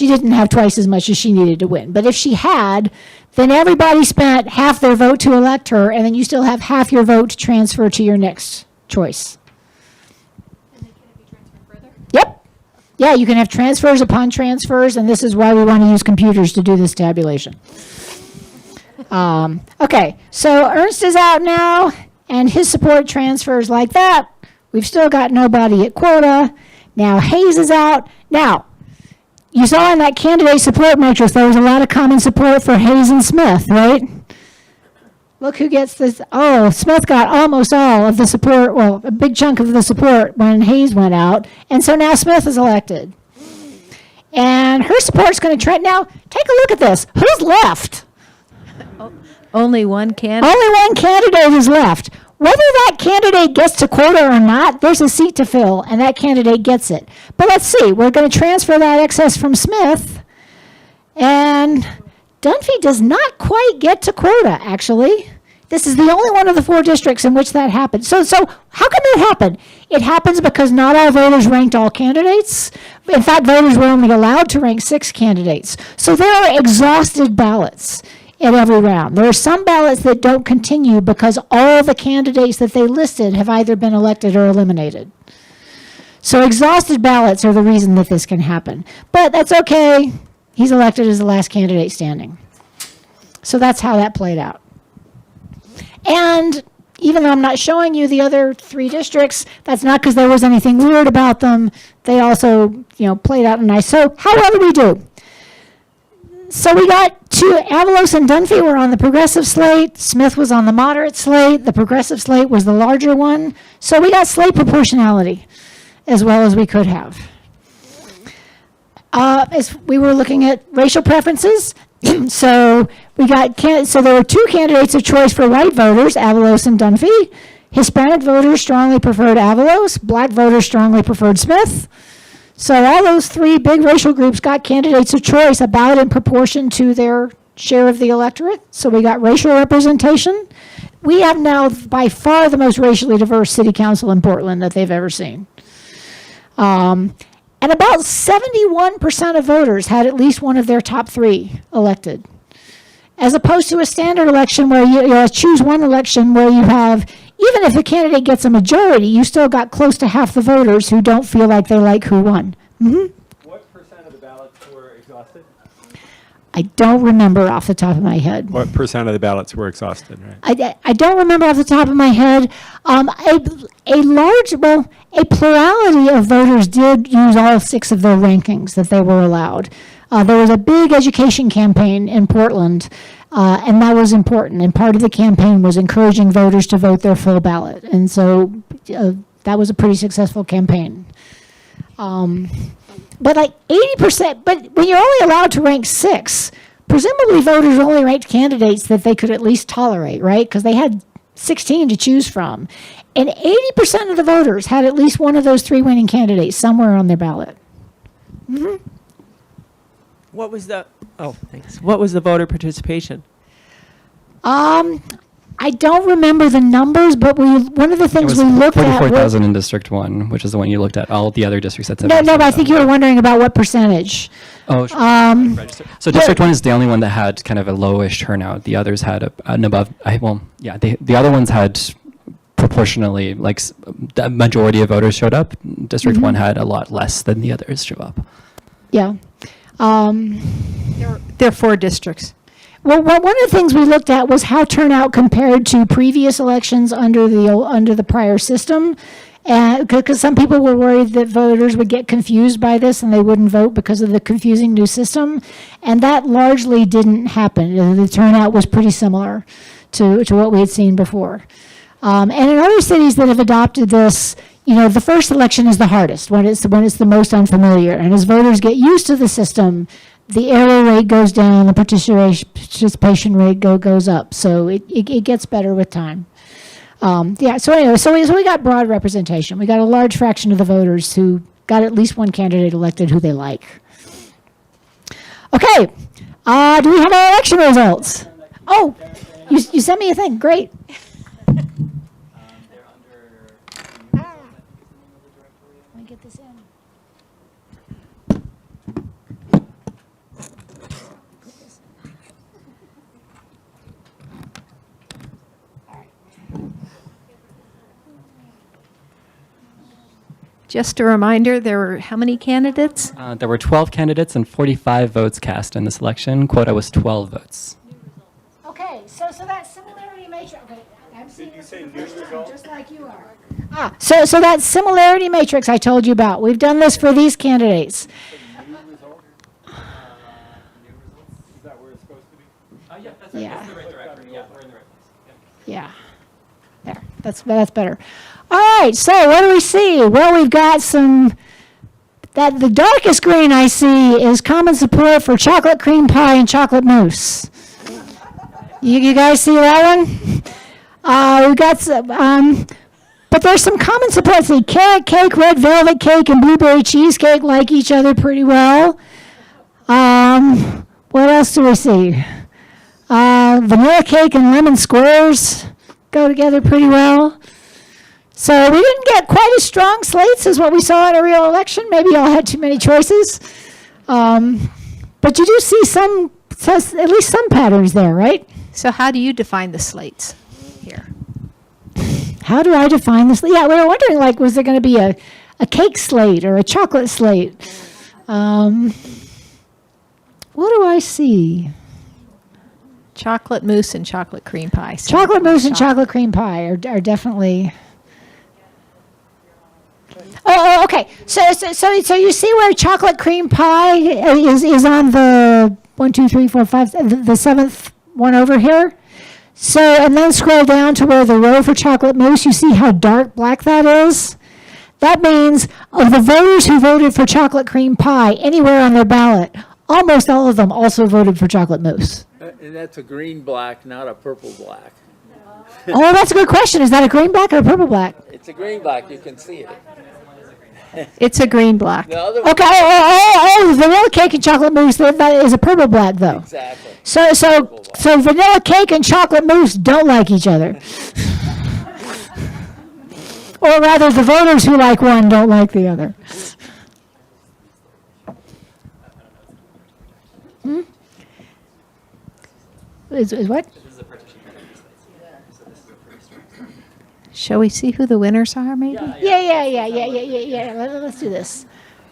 didn't have twice as much as she needed to win. But if she had, then everybody spent half their vote to elect her, and then you still have half your vote to transfer to your next choice. And then can it be transferred further? Yep. Yeah, you can have transfers upon transfers, and this is why we want to use computers to do this tabulation. Okay, so Ernst is out now, and his support transfers like that. We've still got nobody at quota. Now Hayes is out. Now, you saw in that candidate support matrix there was a lot of common support for Hayes and Smith, right? Look who gets this. Oh, Smith got almost all of the support, well, a big chunk of the support when Hayes went out. And so now Smith is elected. And her support's going to trend. Now, take a look at this. Who's left? Only one candidate. Only one candidate is left. Whether that candidate gets to quota or not, there's a seat to fill, and that candidate gets it. But let's see. We're going to transfer that excess from Smith. And Dunphy does not quite get to quota, actually. This is the only one of the 4 districts in which that happened. So how can that happen? It happens because not all voters ranked all candidates. In fact, voters were only allowed to rank 6 candidates. So there are exhausted ballots at every round. There are some ballots that don't continue because all the candidates that they listed have either been elected or eliminated. So exhausted ballots are the reason that this can happen. But that's okay. He's elected as the last candidate standing. So that's how that played out. And even though I'm not showing you the other 3 districts, that's not because there was anything weird about them. They also, played out nice. So how well did we do? So we got to Avalos and Dunphy were on the progressive slate. Smith was on the moderate slate. The progressive slate was the larger one. So we got slate proportionality as well as we could have. As we were looking at racial preferences, so there were 2 candidates of choice for white voters, Avalos and Dunphy. Hispanic voters strongly preferred Avalos. Black voters strongly preferred Smith. So all those 3 big racial groups got candidates of choice about in proportion to their share of the electorate. So we got racial representation. We have now by far the most racially diverse city council in Portland that they've ever seen. And about 71% of voters had at least one of their top 3 elected. As opposed to a standard election where you choose one election where you have, even if the candidate gets a majority, you still got close to half the voters who don't feel like they like who won. What percent of the ballots were exhausted? I don't remember off the top of my head. What percent of the ballots were exhausted, right? I don't remember off the top of my head. A plurality of voters did use all 6 of their rankings that they were allowed. There was a big education campaign in Portland, and that was important. And part of the campaign was encouraging voters to vote their full ballot. And so that was a pretty successful campaign. But like 80%, but when you're only allowed to rank 6, presumably voters only ranked candidates that they could at least tolerate, right? Because they had 16 to choose from. And 80% of the voters had at least one of those 3 winning candidates somewhere on their ballot. What was the voter participation? I don't remember the numbers, but one of the things we looked at 44,000 in District 1, which is the one you looked at. All the other districts that's No, but I think you were wondering about what percentage. Oh, sure. So District 1 is the only one that had kind of a lowish turnout. The others had an above, the other ones had proportionally, the majority of voters showed up. District 1 had a lot less than the others show up. Yeah. There are 4 districts. Well, one of the things we looked at was how turnout compared to previous elections under the prior system, because some people were worried that voters would get confused by this and they wouldn't vote because of the confusing new system, and that largely didn't happen. The turnout was pretty similar to what we had seen before. And in other cities that have adopted this, the first election is the hardest when it's the most unfamiliar, and as voters get used to the system, the error rate goes down, the participation rate goes up. So it gets better with time. So we got broad representation. We got a large fraction of the voters who got at least one candidate elected who they like. Okay, do we have our election results? Oh, you sent me a thing, great. Let me get this in. Just a reminder, there were how many candidates? There were 12 candidates and 45 votes cast in this election. Quota was 12 votes. Okay, so that similarity matrix. Okay, I'm seeing this for the first time, just like you are. So that similarity matrix I told you about. We've done this for these candidates. Yeah. Yeah. There. That's better. All right, so what do we see? Well, we've got the darkest green I see is common support for chocolate cream pie and chocolate mousse. You guys see that one? We've got some, but there's some common support. See, carrot cake, red velvet cake, and blueberry cheesecake like each other pretty well. What else do we see? Vanilla cake and lemon squares go together pretty well. So we didn't get quite as strong slates as what we saw in a real election. Maybe y'all had too many choices. But you do see at least some patterns there, right? So how do you define the slates here? How do I define this? Yeah, we were wondering, like, was there going to be a cake slate or a chocolate slate? What do I see? Chocolate mousse and chocolate cream pie. Chocolate mousse and chocolate cream pie are definitely. Oh, okay. So you see where chocolate cream pie is on the 1, 2, 3, 4, 5, the seventh one over here. So, and then scroll down to where the row for chocolate mousse, you see how dark black that is? That means of the voters who voted for chocolate cream pie anywhere on their ballot, almost all of them also voted for chocolate mousse. And that's a green black, not a purple black. Oh, that's a good question. Is that a green black or a purple black? It's a green black, you can see it. It's a green black. The other one, Okay, vanilla cake and chocolate mousse, that is a purple black though. exactly. So vanilla cake and chocolate mousse don't like each other. Or rather, the voters who like one don't like the other. Is what? Shall we see who the winners are, maybe? Yeah. Let's do this.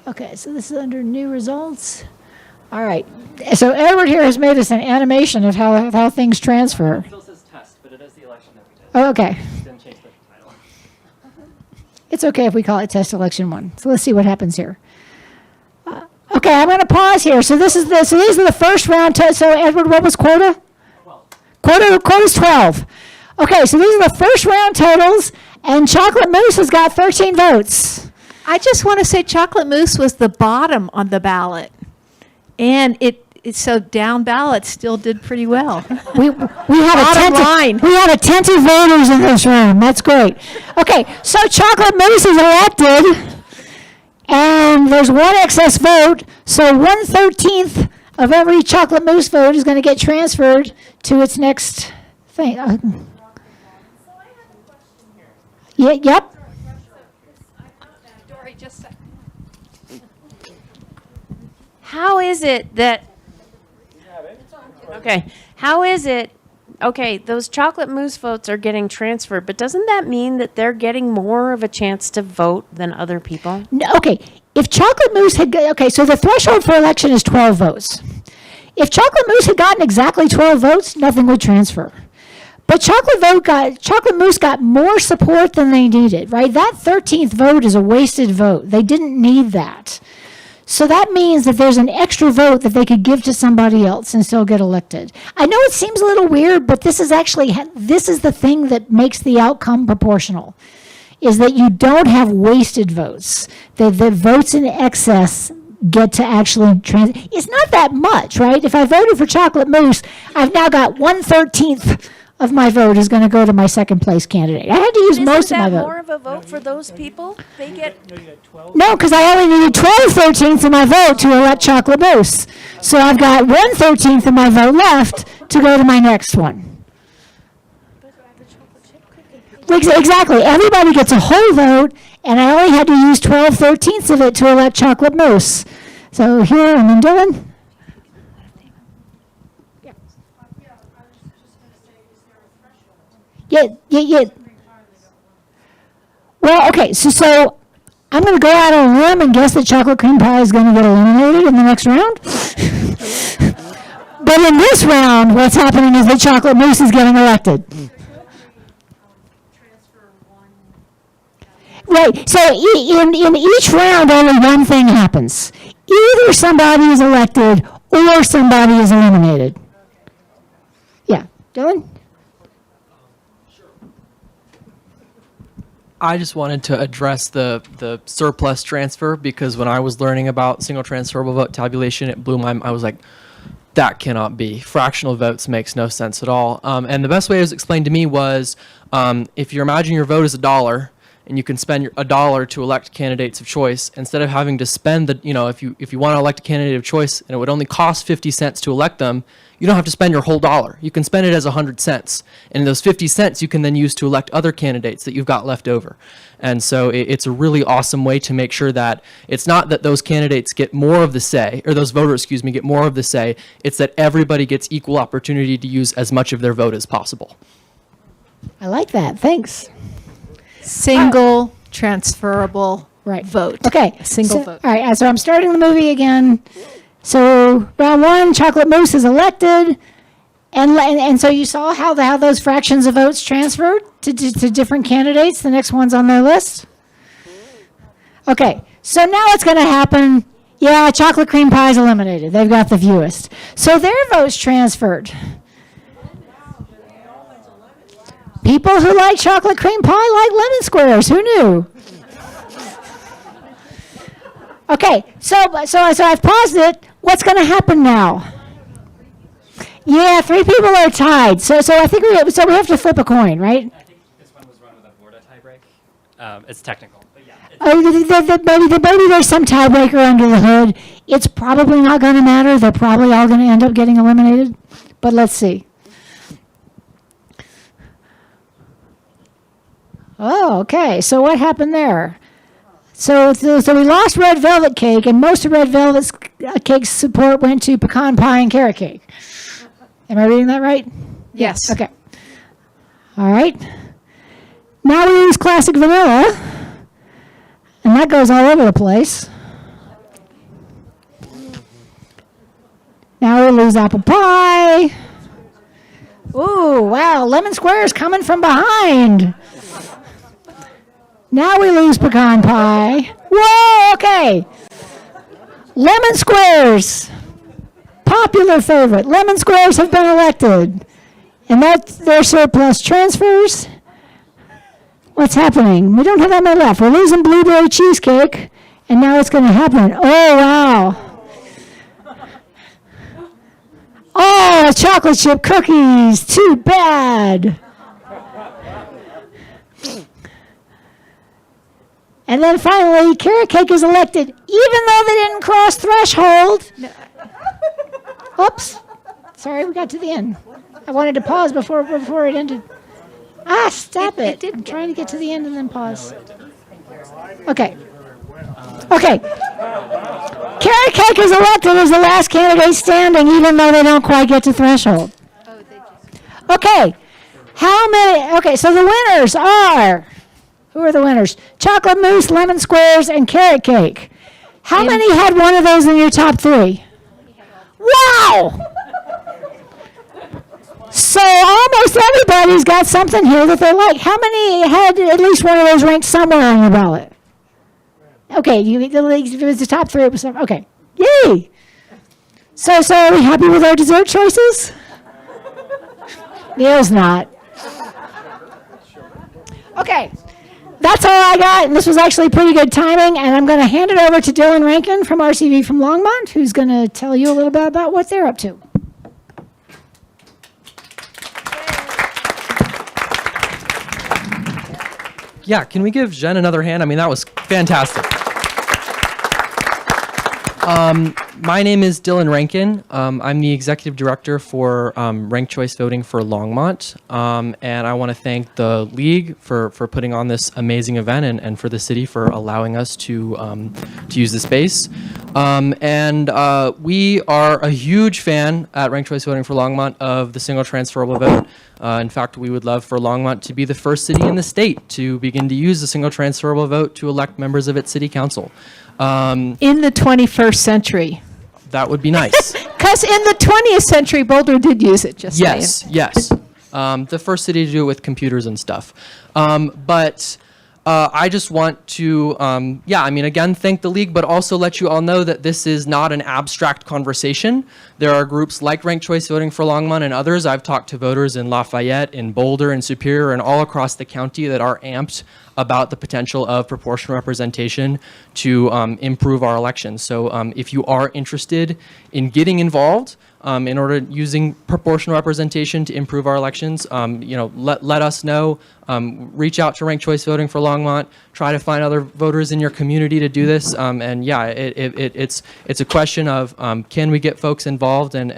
Okay, so this is under new results. All right. So Edward here has made us an animation of how things transfer. It still says test, but it is the election that we did. Oh, okay. Didn't change the title. It's okay if we call it test election 1. So let's see what happens here. Okay, I'm going to pause here. So these are the first round. So Edward, what was quota? 12. Quota's 12. Okay, so these are the first round totals, and chocolate mousse has got 13 votes. I just want to say chocolate mousse was the bottom on the ballot. And so down ballot still did pretty well. We had attentive voters in this room. That's great. Okay, so chocolate mousse is elected, and there's one excess vote, so 1/13 of every chocolate mousse vote is going to get transferred to its next thing. Yep. Dory, just a second. How is it that, okay, how is it, okay, those chocolate mousse votes are getting transferred, but doesn't that mean that they're getting more of a chance to vote than other people? No, okay, if chocolate mousse so the threshold for election is 12 votes. If chocolate mousse had gotten exactly 12 votes, nothing would transfer. But chocolate mousse got more support than they needed, right? That 13th vote is a wasted vote. They didn't need that. So that means that there's an extra vote that they could give to somebody else and still get elected. I know it seems a little weird, but this is the thing that makes the outcome proportional, is that you don't have wasted votes. The votes in excess get to actually it's not that much, right? If I voted for chocolate mousse, I've now got 1/13 of my vote is going to go to my second place candidate. I had to use most of my vote. Isn't that more of a vote for those people? They get. No, because I only needed 12/13 of my vote to elect chocolate mousse. So I've got 1/13 of my vote left to go to my next one. Exactly. Everybody gets a whole vote, and I only had to use 12/13 of it to elect chocolate mousse. So here, and then Dylan. Yeah. Well, okay, so I'm going to go out on a limb and guess that chocolate cream pie is going to get eliminated in the next round. But in this round, what's happening is that chocolate mousse is getting elected. Right, so in each round, only one thing happens. Either somebody is elected or somebody is eliminated. Yeah, Dylan? I just wanted to address the surplus transfer, because when I was learning about single transferable vote tabulation, it blew my mind. I was like, that cannot be. Fractional votes makes no sense at all. And the best way it was explained to me was, if you imagine your vote is $1 and you can spend $1 to elect candidates of choice instead of having to spend the, if you want to elect a candidate of choice and it would only cost 50 cents to elect them, you don't have to spend your whole dollar. You can spend it as 100 cents. And those 50 cents you can then use to elect other candidates that you've got left over. And so it's a really awesome way to make sure that it's not that those candidates get more of the say, or those voters, get more of the say. It's that everybody gets equal opportunity to use as much of their vote as possible. I like that. Thanks. Single transferable vote. Okay. A single so, vote. All right. So I'm starting the movie again. So round 1, Chocolate Mousse is elected. And so you saw how those fractions of votes transferred to different candidates. The next one's on their list. Okay, so now what's going to happen? Yeah, chocolate cream pie is eliminated. They've got the fewest. So their votes transferred. People who like chocolate cream pie like lemon squares. Who knew? Okay, so I've paused it. What's going to happen now? Yeah, 3 people are tied. So I think we have to flip a coin, right? I think this one was run with a Boulder tiebreak. It's technical, but yeah. Maybe there's some tiebreaker under the hood. It's probably not going to matter. They're probably all going to end up getting eliminated. But let's see. Oh, okay. So what happened there? So we lost red velvet cake, and most of red velvet cake's support went to pecan pie and carrot cake. Am I reading that right? Yes. Okay. All right. Now we use classic vanilla, and that goes all over the place. Now we lose apple pie. Ooh, wow, lemon squares coming from behind. Now we lose pecan pie. Whoa, okay. Lemon squares. Popular favorite. Lemon squares have been elected. And that's their surplus transfers. What's happening? We don't have that many left. We're losing blueberry cheesecake, and now it's going to happen. Oh, wow. Oh, chocolate chip cookies. Too bad. And then finally, carrot cake is elected, even though they didn't cross threshold. No. Oops. Sorry, we got to the end. I wanted to pause before it ended. Stop it. I'm trying to get to the end and then pause. Okay. Okay. Carrot cake is elected as the last candidate standing, even though they don't quite get to threshold. Okay. How many? Okay, so the winners are... Who are the winners? Chocolate mousse, lemon squares, and carrot cake. How many had one of those in your top 3? Wow! So almost everybody's got something here that they like. How many had at least one of those ranked somewhere on your ballot? Okay, it was the top 3. It was okay. Yay! So are we happy with our dessert choices? Neil's not. Okay. That's all I got, and this was actually pretty good timing, and I'm going to hand it over to Dylan Rankin from RCV from Longmont, who's going to tell you a little bit about what they're up to. Yeah, can we give Jeanne another hand? I mean, that was fantastic. My name is Dylan Rankin. I'm the executive director for ranked choice voting for Longmont. And I want to thank the league for putting on this amazing event and for the city for allowing us to use the space. And we are a huge fan at ranked choice voting for Longmont of the single transferable vote. In fact, we would love for Longmont to be the first city in the state to begin to use the single transferable vote to elect members of its city council. In the 21st century. That would be nice. Because in the 20th century, Boulder did use it, just saying. Yes. The first city to do it with computers and stuff. But I just want to, again, thank the league, but also let you all know that this is not an abstract conversation. There are groups like Ranked Choice Voting for Longmont and others. I've talked to voters in Lafayette, in Boulder, in Superior, and all across the county that are amped about the potential of proportional representation to improve our elections. So if you are interested in getting involved in order using proportional representation to improve our elections, let us know. Reach out to Ranked Choice Voting for Longmont. Try to find other voters in your community to do this. And yeah, it's a question of can we get folks involved, and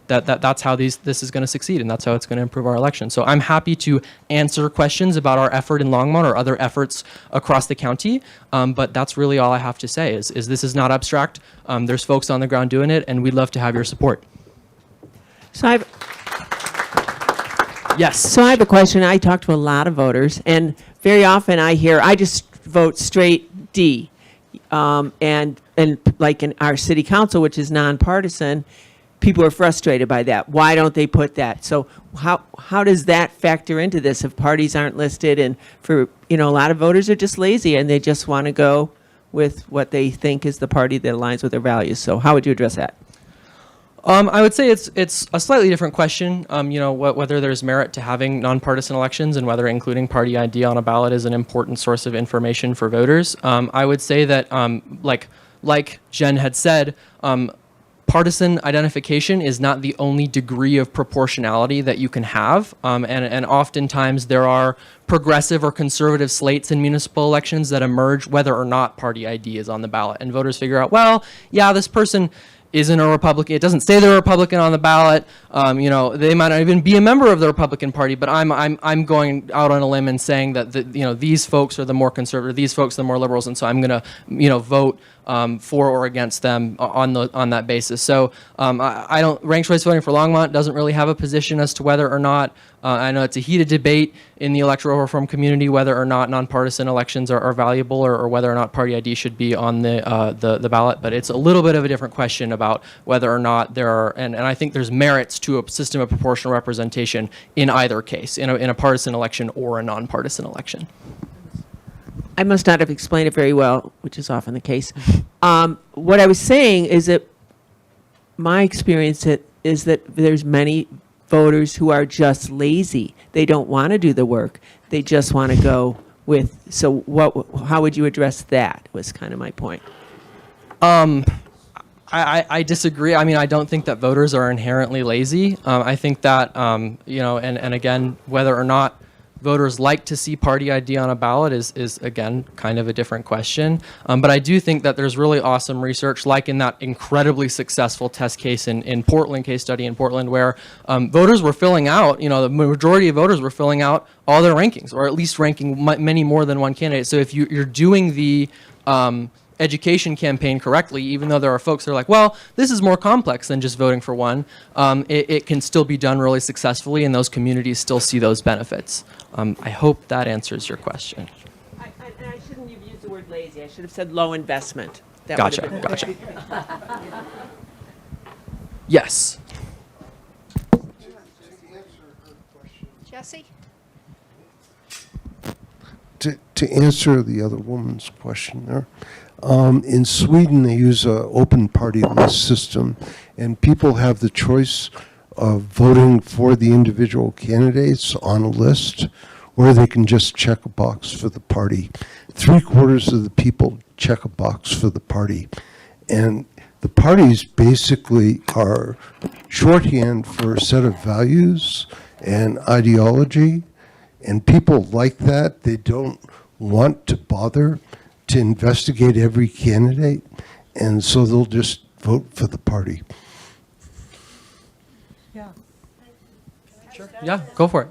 that's how this is going to succeed, and that's how it's going to improve our election. So I'm happy to answer questions about our effort in Longmont or other efforts across the county. But that's really all I have to say. Is this is not abstract. There's folks on the ground doing it, and we'd love to have your support. So Yes. So I have a question. I talk to a lot of voters, and very often I hear, I just vote straight D. And like in our city council, which is nonpartisan, people are frustrated by that. Why don't they put that? So how does that factor into this if parties aren't listed? And for, a lot of voters are just lazy and they just want to go with what they think is the party that aligns with their values. So how would you address that? I would say it's a slightly different question, whether there's merit to having nonpartisan elections and whether including party ID on a ballot is an important source of information for voters. I would say that, like Jen had said, partisan identification is not the only degree of proportionality that you can have, and oftentimes there are progressive or conservative slates in municipal elections that emerge whether or not party ID is on the ballot, and voters figure out, well, yeah, this person isn't a Republican. It doesn't say they're a Republican on the ballot. They might not even be a member of the Republican Party. But I'm going out on a limb and saying that these folks are the more conservative, these folks are the more liberals, and so I'm going to vote for or against them on that basis. So I don't. Ranked Choice Voting for Longmont doesn't really have a position as to whether or not. I know it's a heated debate in the electoral reform community whether or not nonpartisan elections are valuable or whether or not party ID should be on the ballot. But it's a little bit of a different question about whether or not there are, and I think there's merits to a system of proportional representation in either case, in a partisan election or a nonpartisan election. I must not have explained it very well, which is often the case. What I was saying is that my experience is that there's many voters who are just lazy. They don't want to do the work. They just want to go with. So how would you address that was kind of my point. I disagree. I mean, I don't think that voters are inherently lazy. I think that, and again, whether or not voters like to see party ID on a ballot is again, kind of a different question. But I do think that there's really awesome research, like in that incredibly successful test case in Portland, case study in Portland, where voters were filling out, the majority of voters were filling out all their rankings, or at least ranking many more than one candidate. So if you're doing the education campaign correctly, even though there are folks that are like, well, this is more complex than just voting for one, it can still be done really successfully, and those communities still see those benefits. I hope that answers your question. I shouldn't have used the word lazy. I should have said low investment. That Gotcha. Yes. Jesse? To answer the other woman's question there, in Sweden they use an open party list system, and people have the choice of voting for the individual candidates on a list, or they can just check a box for the party. 3/4 of the people check a box for the party. And the parties basically are shorthand for a set of values and ideology, and people like that. They don't want to bother to investigate every candidate, and so they'll just vote for the party. Yeah, go for it.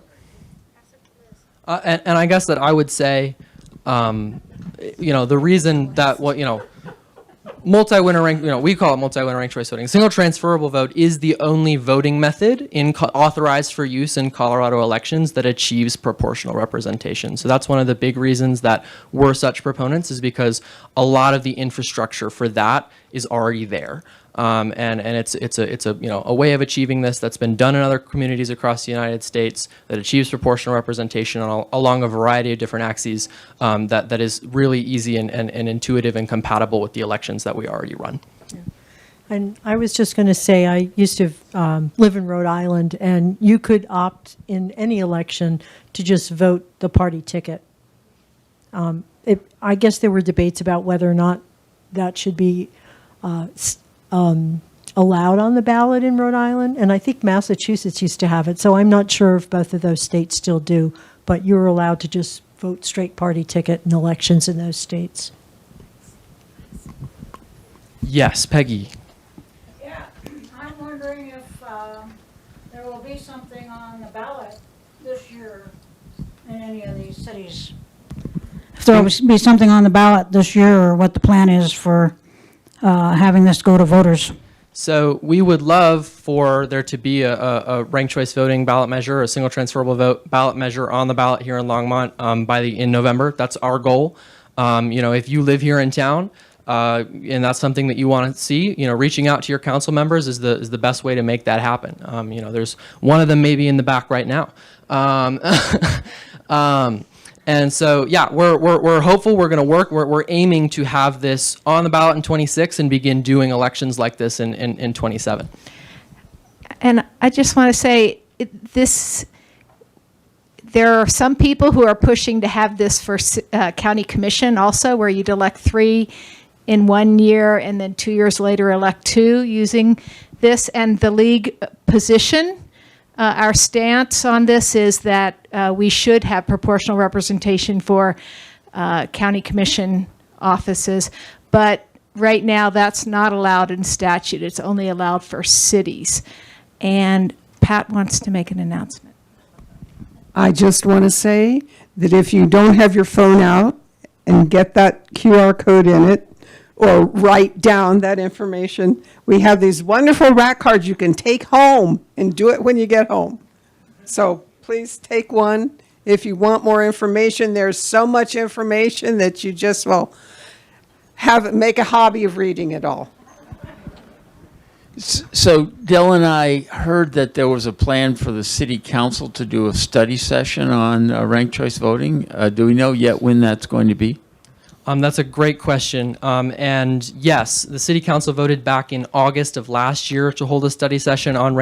And I guess that I would say, the reason that multi-winner rank, we call it multi-winner ranked choice voting. Single transferable vote is the only voting method authorized for use in Colorado elections that achieves proportional representation. So that's one of the big reasons that we're such proponents, is because a lot of the infrastructure for that is already there. And it's a way of achieving this that's been done in other communities across the United States that achieves proportional representation along a variety of different axes that is really easy and intuitive and compatible with the elections that we already run. Yeah. And I was just going to say, I used to live in Rhode Island, and you could opt in any election to just vote the party ticket. I guess there were debates about whether or not that should be allowed on the ballot in Rhode Island, and I think Massachusetts used to have it, so I'm not sure if both of those states still do, but you're allowed to just vote straight party ticket in elections in those states. Yes, Peggy. Yeah, I'm wondering if there will be something on the ballot this year in any of these cities. If there will be something on the ballot this year, or what the plan is for having this go to voters. So we would love for there to be a ranked choice voting ballot measure, a single transferable vote ballot measure on the ballot here in Longmont in November. That's our goal. If you live here in town, and that's something that you want to see, reaching out to your council members is the best way to make that happen. There's one of them maybe in the back right now. And so, yeah, we're hopeful. We're going to work. We're aiming to have this on the ballot in 26 and begin doing elections like this in 27. And I just want to say there are some people who are pushing to have this for county commission also, where you'd elect 3 in 1 year and then 2 years later elect 2 using this. And the league position, our stance on this is that we should have proportional representation for county commission offices, but right now that's not allowed in statute. It's only allowed for cities. And Pat wants to make an announcement. I just want to say that if you don't have your phone out and get that QR code in it, or write down that information, we have these wonderful rat cards you can take home and do it when you get home. So please take one. If you want more information, there's so much information that you just will make a hobby of reading it all. So Dylan, I heard that there was a plan for the city council to do a study session on ranked choice voting. Do we know yet when that's going to be? That's a great question. And yes, the city council voted back in August of last year to hold a study session on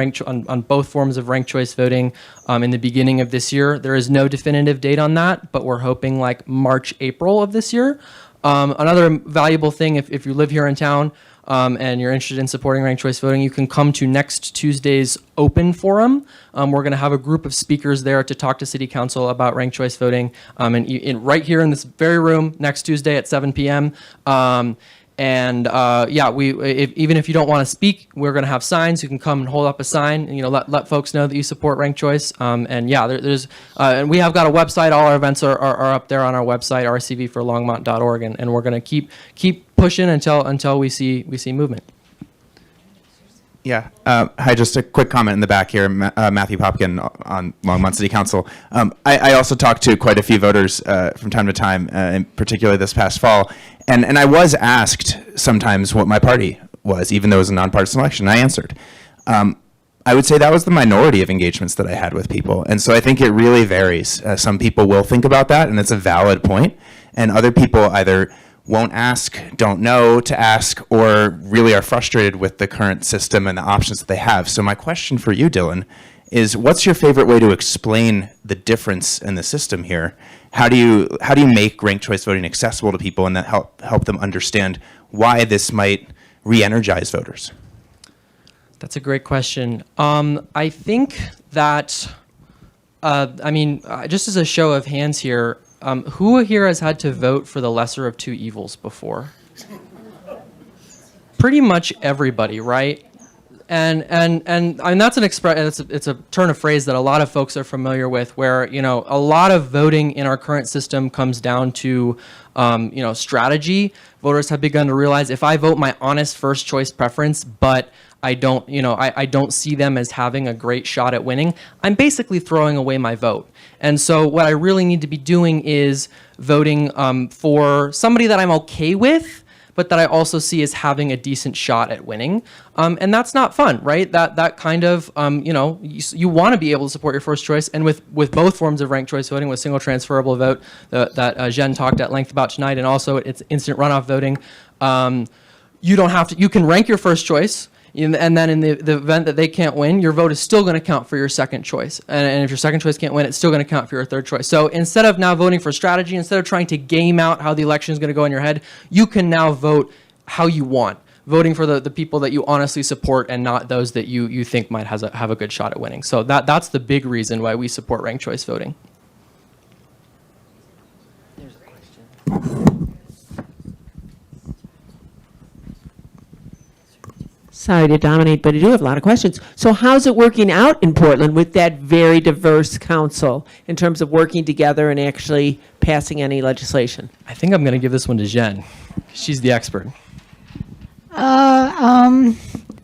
on both forms of ranked choice voting in the beginning of this year. There is no definitive date on that, but we're hoping like March, April of this year. Another valuable thing, if you live here in town and you're interested in supporting ranked choice voting, you can come to next Tuesday's open forum. We're going to have a group of speakers there to talk to City Council about ranked choice voting, and right here in this very room next Tuesday at 7 p.m. Even if you don't want to speak, we're going to have signs. You can come and hold up a sign, and let folks know that you support ranked choice. And we have got a website. All our events are up there on our website, rcvforlongmont.org, and we're going to keep pushing until we see movement. Yeah. Hi, just a quick comment in the back here. Matthew Popkin on Longmont City Council. I also talked to quite a few voters from time to time, and particularly this past fall. And I was asked sometimes what my party was, even though it was a nonpartisan election. I answered. I would say that was the minority of engagements that I had with people. And so I think it really varies. Some people will think about that, and it's a valid point. And other people either won't ask, don't know to ask, or really are frustrated with the current system and the options that they have. So my question for you, Dylan, is what's your favorite way to explain the difference in the system here? How do you make ranked choice voting accessible to people and then help them understand why this might re-energize voters? That's a great question. I think that, just as a show of hands here, who here has had to vote for the lesser of two evils before? Pretty much everybody, right? And that's it's a turn of phrase that a lot of folks are familiar with, where a lot of voting in our current system comes down to strategy. Voters have begun to realize, if I vote my honest first choice preference, but I don't see them as having a great shot at winning, I'm basically throwing away my vote. And so what I really need to be doing is voting for somebody that I'm okay with, but that I also see as having a decent shot at winning. And that's not fun, right? That kind of, you want to be able to support your first choice. And with both forms of ranked choice voting, with single transferable vote that Jeanne talked at length about tonight, and also it's instant runoff voting, you don't have to, you can rank your first choice. And then in the event that they can't win, your vote is still going to count for your second choice. And if your second choice can't win, it's still going to count for your third choice. So instead of now voting for strategy, instead of trying to game out how the election is going to go in your head, you can now vote how you want, voting for the people that you honestly support and not those that you think might have a good shot at winning. So that's the big reason why we support ranked choice voting. There's a question. Sorry to dominate, but I do have a lot of questions. So how's it working out in Portland with that very diverse council in terms of working together and actually passing any legislation? I think I'm going to give this one to Jeanne. She's the expert.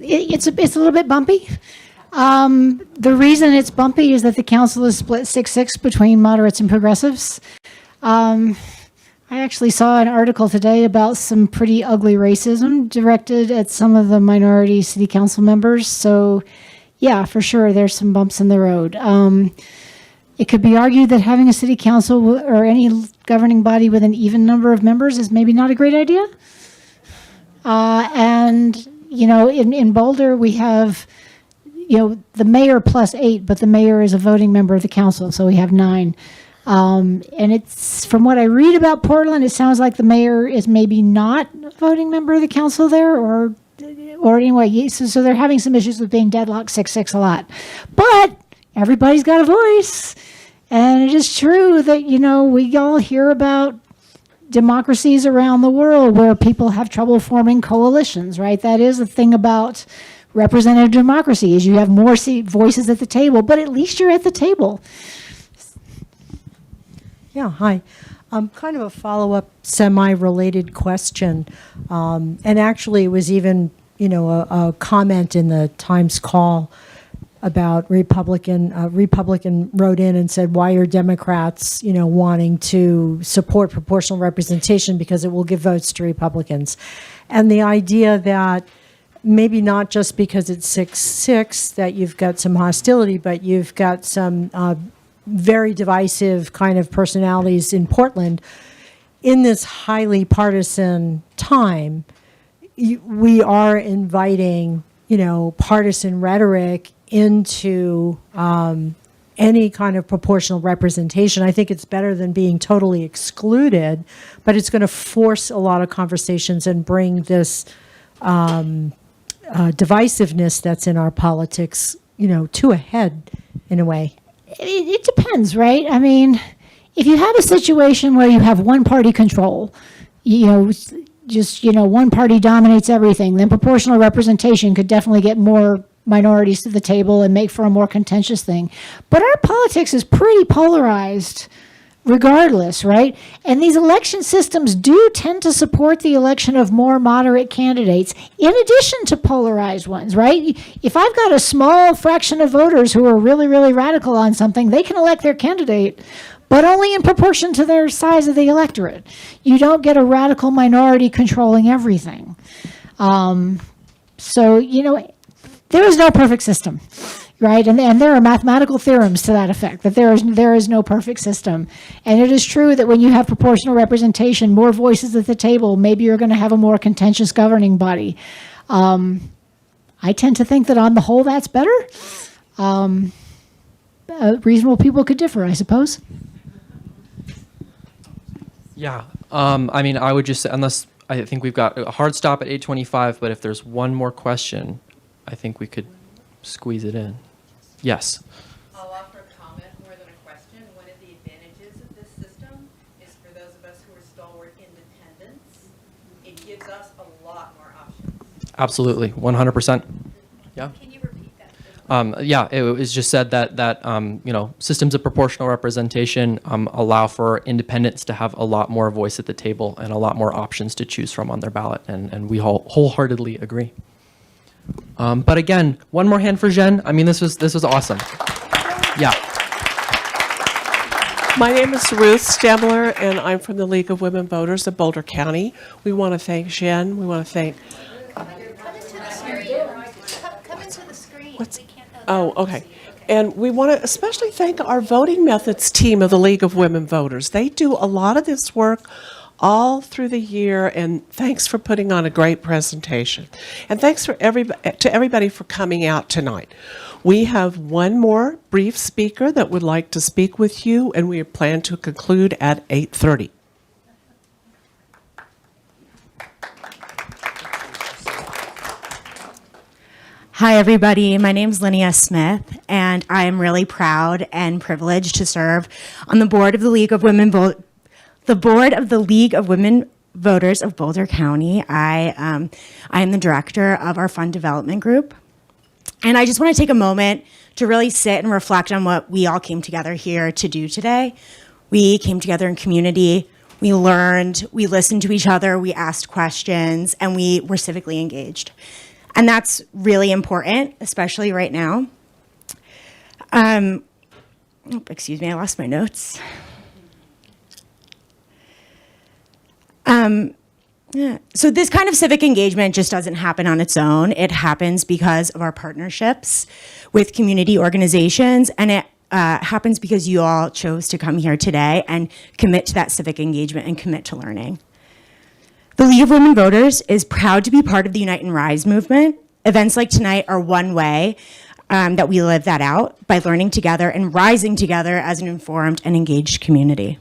It's a little bit bumpy. The reason it's bumpy is that the council is split 6-6 between moderates and progressives. I actually saw an article today about some pretty ugly racism directed at some of the minority city council members. So, yeah, for sure, there's some bumps in the road. It could be argued that having a city council or any governing body with an even number of members is maybe not a great idea. And, you know, in Boulder, we have, you know, the mayor plus 8, but the mayor is a voting member of the council, so we have 9. And it's, from what I read about Portland, it sounds like the mayor is maybe not a voting member of the council there, or anyway, so they're having some issues with being deadlocked 6-6 a lot. But everybody's got a voice. And it is true that, you know, we all hear about democracies around the world where people have trouble forming coalitions, right? That is the thing about representative democracy, is you have more voices at the table, but at least you're at the table. Yeah, hi. Kind of a follow-up, semi-related question. And actually, it was even, you know, a comment in the Times Call about Republican wrote in and said, why are Democrats, you know, wanting to support proportional representation because it will give votes to Republicans. And the idea that maybe not just because it's 6-6 that you've got some hostility, but you've got some very divisive kind of personalities in Portland. In this highly partisan time, we are inviting, you know, partisan rhetoric into any kind of proportional representation. I think it's better than being totally excluded, but it's going to force a lot of conversations and bring this divisiveness that's in our politics, you know, to a head in a way. It depends, right? I mean, if you have a situation where you have one party control, you know, just, you know, one party dominates everything, then proportional representation could definitely get more minorities to the table and make for a more contentious thing. But our politics is pretty polarized regardless, right? And these election systems do tend to support the election of more moderate candidates in addition to polarized ones, right? If I've got a small fraction of voters who are really, really radical on something, they can elect their candidate, but only in proportion to their size of the electorate. You don't get a radical minority controlling everything. So, you know, there is no perfect system. Right, and there are mathematical theorems to that effect, that there is no perfect system. And it is true that when you have proportional representation, more voices at the table, maybe you're going to have a more contentious governing body. I tend to think that on the whole, that's better. Reasonable people could differ, I suppose. Yeah, I mean, I would just say, unless I think we've got a hard stop at 8:25, but if there's one more question, I think we could squeeze it in. Yes. I'll offer a comment more than a question. One of the advantages of this system is for those of us who are stalwart independents, it gives us a lot more options. Absolutely, 100%. Yeah. Can you repeat that? Yeah, it was just said that you know, systems of proportional representation allow for independents to have a lot more voice at the table and a lot more options to choose from on their ballot, and we wholeheartedly agree. But again, one more hand for Jeanne. I mean, this was awesome. Yeah. My name is Ruth Stemler, and I'm from the League of Women Voters of Boulder County. We want to thank Jeanne. We want to thank. Come into the screen. Come into the screen. Oh, okay. And we want to especially thank our voting methods team of the League of Women Voters. They do a lot of this work all through the year, and thanks for putting on a great presentation. And thanks to everybody for coming out tonight. We have one more brief speaker that would like to speak with you, and we plan to conclude at 8:30. Hi, everybody. My name is Linnea Smith, and I am really proud and privileged to serve on the board of the League of Women Voters of Boulder County. I am the director of our fund development group, and I just want to take a moment to really sit and reflect on what we all came together here to do today. We came together in community. We learned. We listened to each other. We asked questions, and we were civically engaged. And that's really important, especially right now. Excuse me, I lost my notes. So this kind of civic engagement just doesn't happen on its own. It happens because of our partnerships with community organizations, and it happens because you all chose to come here today and commit to that civic engagement and commit to learning. The League of Women Voters is proud to be part of the Unite and Rise movement. Events like tonight are one way that we live that out, by learning together and rising together as an informed and engaged community.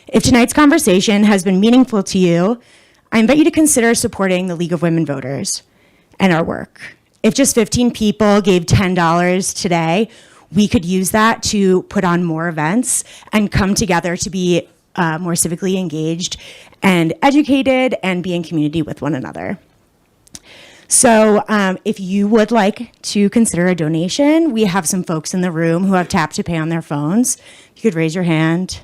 If tonight's conversation has been meaningful to you, I invite you to consider supporting the League of Women Voters and our work. If just 15 people gave $10 today, we could use that to put on more events and come together to be more civically engaged and educated and be in community with one another. So if you would like to consider a donation, we have some folks in the room who have tap to pay on their phones. You could raise your hand.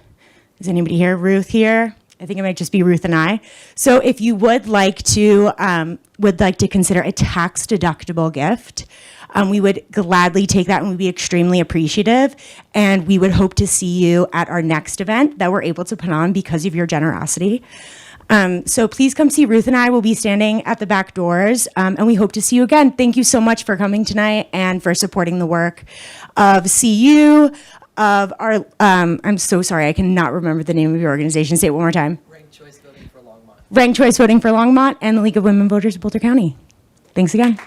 Is anybody here? Ruth here? I think it might just be Ruth and I. So if you would like to consider a tax-deductible gift, we would gladly take that and we'd be extremely appreciative. And we would hope to see you at our next event that we're able to put on because of your generosity. So please come see Ruth and I. Will be standing at the back doors, and we hope to see you again. Thank you so much for coming tonight and for supporting the work of CU, of our, I'm so sorry, I cannot remember the name of your organization. Say it one more time. Ranked Choice Voting for Longmont. Ranked Choice Voting for Longmont and the League of Women Voters of Boulder County. Thanks again.